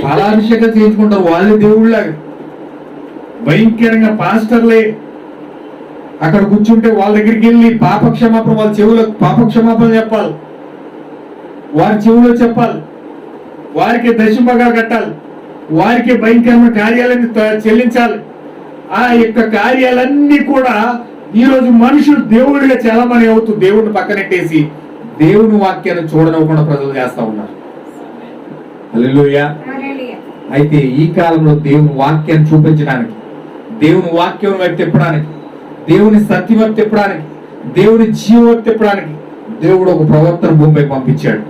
పాలాభిషేకాలు చేయించుకుంటారు వాళ్ళే దేవుళ్ళలాగా. భయంకరంగా పాస్టర్లే అక్కడ కూర్చుంటే వాళ్ళ దగ్గరికి వెళ్ళి పాపక్షమాపణ, వాళ్ళ చెవులో పాపక్షమాపణ చెప్పాలి, వారి చెవులో చెప్పాలి, వారికి దశంభాగాలు కట్టాలి, వారికి భయంకరమైన కార్యాలన్నీ చెల్లించాలి. ఆ యొక్క కార్యాలన్నీ కూడా ఈరోజు మనుషులు దేవుడిగా చాలామంది అవుతూ దేవుడిని పక్కనెట్టేసి దేవుని వాక్యాన్ని చూడనివ్వకుండా ప్రజలు చేస్తా ఉన్నారు. హల్లెలూయా. అయితే ఈ కాలంలో దేవుని వాక్యాన్ని చూపించడానికి, దేవుని వాక్యం వైపు తిప్పడానికి, దేవుని సత్యం వైపు తిప్పడానికి, దేవుని జీవం వైపు తిప్పడానికి దేవుడు ఒక ప్రవర్తన భూమిపైకి పంపించాడు.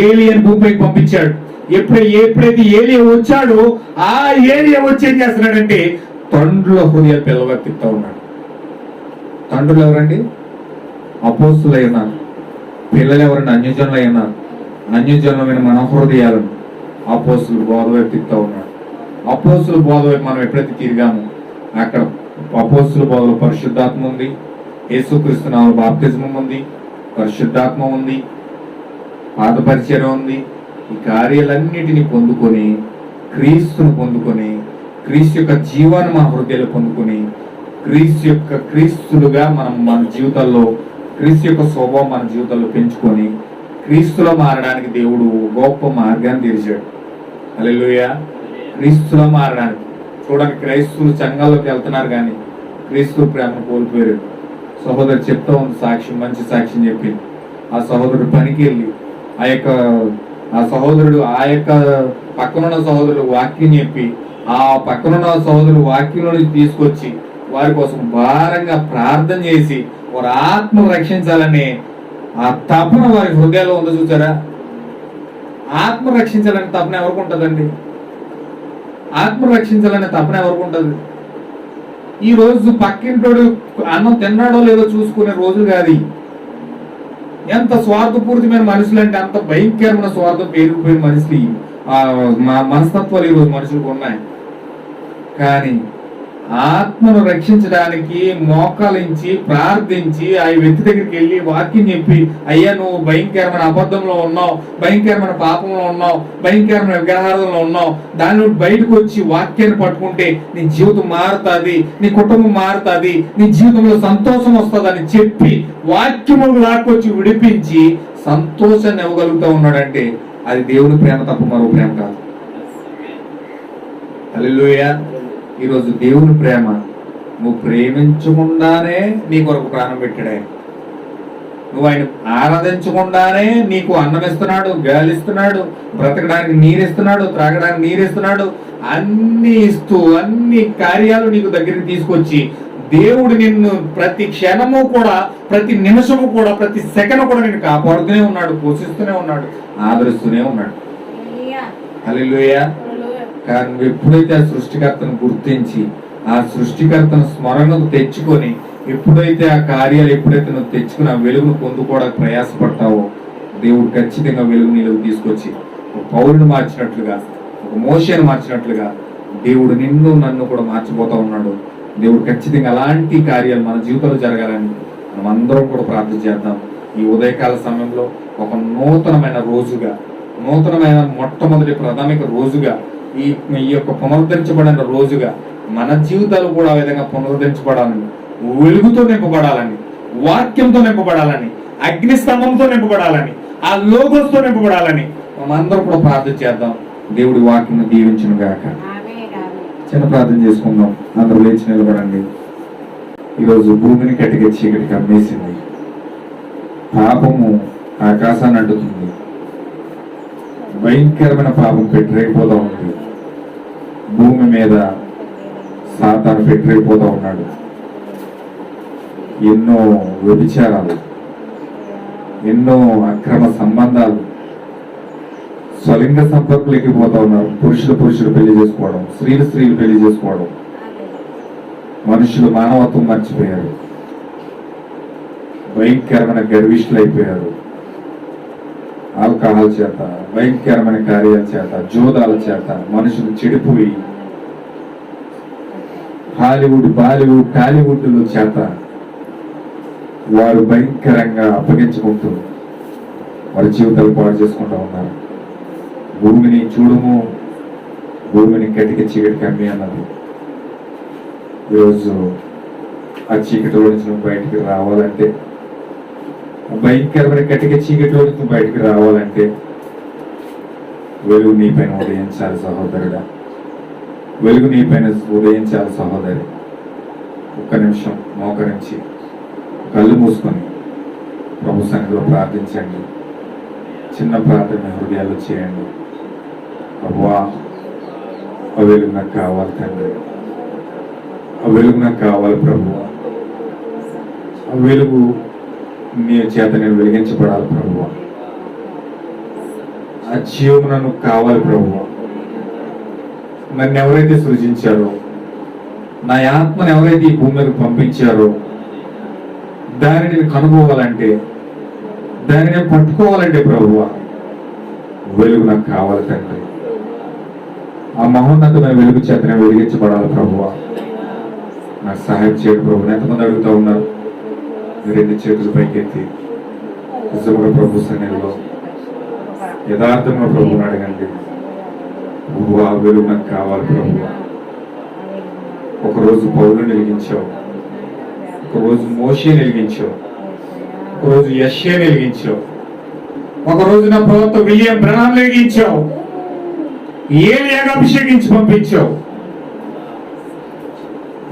ఏలియన్ భూమిపైకి పంపించాడు. ఎప్పుడైతే ఏలియా వచ్చాడో ఆ ఏలియా వచ్చి ఏం చేస్తున్నాడంటే తండ్రుల హృదయాలు పిల్లల వైపు తిప్పుతా ఉన్నాడు. తండ్రులు ఎవరండి? అపోస్తులు అయి ఉన్నారు. పిల్లలు ఎవరండి? అన్యజనులు అయి ఉన్నారు. అన్యజనులమైన మన హృదయాలను అపోస్తులు బోధ వైపు తిప్పుతా ఉన్నాడు. అపోస్తుల బోధ వైపు మనం ఎప్పుడైతే తిరిగామో అక్కడ అపోస్తుల బోధలో పరిశుద్ధాత్మ ఉంది, యేసుక్రీస్తు నామములో బాప్తిజం ఉంది, పరిశుద్ధాత్మ ఉంది, పాద పరిచర్య ఉంది. ఈ కార్యాలన్నిటిని పొందుకొని క్రీస్తును పొందుకొని క్రీస్తు యొక్క జీవాన్ని మన హృదయాలు పొందుకొని క్రీస్తులుగా మనం మన జీవితాల్లో క్రీస్తు యొక్క స్వభావం మన జీవితాల్లో పెంచుకొని క్రీస్తులో మారడానికి దేవుడు గొప్ప మార్గాన్ని తెరిచాడు. హల్లెలూయా. క్రీస్తులో మారడానికి. చూడండి, క్రైస్తువులు సంఘాల్లోకి వెళ్తున్నారు కానీ క్రీస్తు ప్రేమను కోల్పోయారు. సహోదరు చెప్తా ఉంది సాక్ష్యం, మంచి సాక్ష్యం చెప్పి ఆ సహోదరుడు పనికి వెళ్ళి ఆ సహోదరుడు ఆ యొక్క పక్కనున్న సహోదరుడు వాక్యం చెప్పి ఆ పక్కనున్న సహోదరుడు వాక్యంలో తీసుకొచ్చి వారి కోసం భారంగా ప్రార్థన చేసి వారి ఆత్మను రక్షించాలని ఆ తపన వారి హృదయాల్లో ఉందో చూసారా? ఆత్మ రక్షించాలని తపన ఎవరికి ఉంటుందండి? ఆత్మ రక్షించాలనే తపన ఎవరికి ఉంటుంది? ఈ రోజు పక్కింటోడు అన్నం తిన్నాడో లేదో చూసుకునే రోజులు కాదు. ఎంత స్వార్థపూరితమైన మనుషులు అంటే అంత భయంకరమైన స్వార్థం పేరుకుపోయిన మనుషులు మనస్తత్వాలు ఈరోజు మనుషులకు ఉన్నాయి. కానీ ఆత్మను రక్షించడానికి మోకాలించి ప్రార్థించి ఆ వ్యక్తి దగ్గరికి వెళ్ళి వాక్యం చెప్పి, అయ్యా నువ్వు భయంకరమైన అబద్ధంలో ఉన్నావు, భయంకరమైన పాపంలో ఉన్నావు, భయంకరమైన విగ్రహారంలో ఉన్నావు, దాని నుండి బయటకు వచ్చి వాక్యాన్ని పట్టుకుంటే నీ జీవితం మారుతుంది, నీ కుటుంబం మారుతుంది, నీ జీవితంలో సంతోషం వస్తుందని చెప్పి వాక్యము లాక్కొచ్చి విడిపించి సంతోషాన్ని ఇవ్వగలుగుతూ ఉన్నాడంటే అది దేవుని ప్రేమ తప్ప మరో ప్రేమ కాదు. హల్లెలూయా. ఈరోజు దేవుని ప్రేమ నువ్వు ప్రేమించకుండానే నీ కొరకు ప్రాణం పెట్టాడే, నువ్వు ఆయన ఆరాధించకుండానే నీకు అన్నం ఇస్తున్నాడు, గాలి ఇస్తున్నాడు, బ్రతకడానికి నీరిస్తున్నాడు, త్రాగడానికి నీరిస్తున్నాడు, అన్ని ఇస్తూ అన్ని కార్యాలు నీకు దగ్గరికి తీసుకొచ్చి దేవుడు నిన్ను ప్రతి క్షణము కూడా, ప్రతి నిమిషము కూడా, ప్రతి సెకండ్ కూడా నిన్ను కాపాడుతూనే ఉన్నాడు, పోషిస్తూనే ఉన్నాడు, ఆదరిస్తూనే ఉన్నాడు. హల్లెలూయా. కానీ నువ్వు ఎప్పుడైతే ఆ సృష్టికర్తను గుర్తించి ఆ సృష్టికర్తను స్మరణకు తెచ్చుకొని ఎప్పుడైతే ఆ కార్యాలు ఎప్పుడైతే నువ్వు తెచ్చుకుని ఆ వెలుగును పొందుకోవడానికి ప్రయాసపడతావో దేవుడు ఖచ్చితంగా వెలుగు నీలోకి తీసుకొచ్చి ఒక పౌరుని మార్చినట్లుగా, ఒక మోషేను మార్చినట్లుగా దేవుడు నిన్ను నన్ను కూడా మార్చిపోతా ఉన్నాడు. దేవుడు ఖచ్చితంగా అలాంటి కార్యాలు మన జీవితంలో జరగాలని మనం అందరం కూడా ప్రార్థన చేద్దాం. ఈ ఉదయకాల సమయంలో ఒక నూతనమైన రోజుగా, నూతనమైన మొట్టమొదటి ప్రాథమిక రోజుగా, ఈ యొక్క పునరుద్ధరించబడిన రోజుగా మన జీవితాలు కూడా ఆ విధంగా పునరుద్ధరించబడాలని, వెలుగుతో నింపబడాలని, వాక్యంతో నింపబడాలని, అగ్నిస్తంభంతో నింపబడాలని, ఆ లోగోస్తో నింపబడాలని మనందరం కూడా ప్రార్థన చేద్దాం. దేవుడి వాక్యం దీవించును గాక. చిన్న ప్రార్థన చేసుకుందాం. అందరూ లేచి నిలబడండి. ఈరోజు భూమిని కట్టిగా చీకటి కమ్మేసింది, పాపము ఆకాశాన్ని అడ్డుతుంది, భయంకరమైన పాపం పెట్టలేకపోతా ఉంది. భూమి మీద సాతాను పెట్టలేకపోతా ఉన్నాడు. ఎన్నో వ్యభిచారాలు, ఎన్నో అక్రమ సంబంధాలు, స్వలింగ సంపర్కులు ఎక్కిపోతా ఉన్నారు. పురుషులు పెళ్లి చేసుకోవడం, స్త్రీలు పెళ్లి చేసుకోవడం, మనుషులు మానవత్వం మర్చిపోయారు, భయంకరమైన గర్విష్ఠులు అయిపోయారు. ఆల్కహాల్ చేత, భయంకరమైన కార్యాల చేత, జోదాల చేత మనుషులు చెడిపోయి హాలీవుడ్, బాలీవుడ్, టాలీవుడ్ల చేత వారు భయంకరంగా అప్పగించుకుంటూ వారి జీవితాలు పాడు చేసుకుంటూ ఉన్నారు. భూమిని చూడము, భూమిని కటికి చీకటి కమ్మి అన్నది. ఈరోజు ఆ చీకటిలో నుంచి నువ్వు బయటికి రావాలంటే, భయంకరమైన కటిక చీకటిలో నుంచి బయటికి రావాలంటే వెలుగు నీ పైన ఉదయించాలి సహోదరుడా, వెలుగు నీ పైన ఉదయించాలి సహోదరి. ఒక్క నిమిషం మోకరించి కళ్ళు మూసుకొని ప్రభు సన్నిధిలో ప్రార్థించండి. చిన్న ప్రార్థన హృదయాలు చేయండి. ప్రభువా, ఆ వెలుగు నాకు కావాలి తండ్రి, ఆ వెలుగు నాకు కావాలి ప్రభువా, ఆ వెలుగు నీ చేత నేను వెలిగించబడాలి ప్రభువా, ఆ జీవం నన్ను కావాలి ప్రభువా. నన్ను ఎవరైతే సృజించారో, నా ఆత్మను ఎవరైతే ఈ భూమి మీదకి పంపించారో దానిని నేను కనుగోవాలంటే, దాన్ని నేను పట్టుకోవాలంటే ప్రభువా వెలుగు నాకు కావాలి తండ్రి. ఆ మహోన్నతమైన వెలుగు చేత నేను వెలిగించబడాలి ప్రభువా. నాకు సహాయం చేయడు ప్రభు. ఎంతమంది అడుగుతూ ఉన్నారు? రెండు చేతులు పైకెత్తి నిజంగా ప్రభు సన్నిధిలో యథార్థంగా ప్రభువుని అడగండి. ప్రభువా వెలుగు నాకు కావాలి ప్రభువా. ఒకరోజు పౌలుని వెలిగించావు, ఒకరోజు మోషేని వెలిగించావు, ఒకరోజు యెషయాని వెలిగించావు, ఒకరోజు నా ప్రవక్త విలియం బ్రహాం వెలిగించావు, ఏలియాగా అభిషేకించి పంపించావు.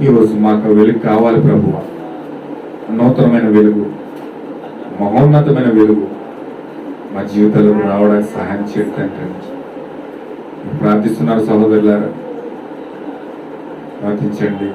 ఈరోజు మాకు వెలుగు కావాలి ప్రభువా. నూతనమైన వెలుగు, మహోన్నతమైన వెలుగు మా జీవితంలో రావడానికి సహాయం చేయటంటే ప్రార్థిస్తున్నారు సహోదరులారా. ప్రార్థించండి.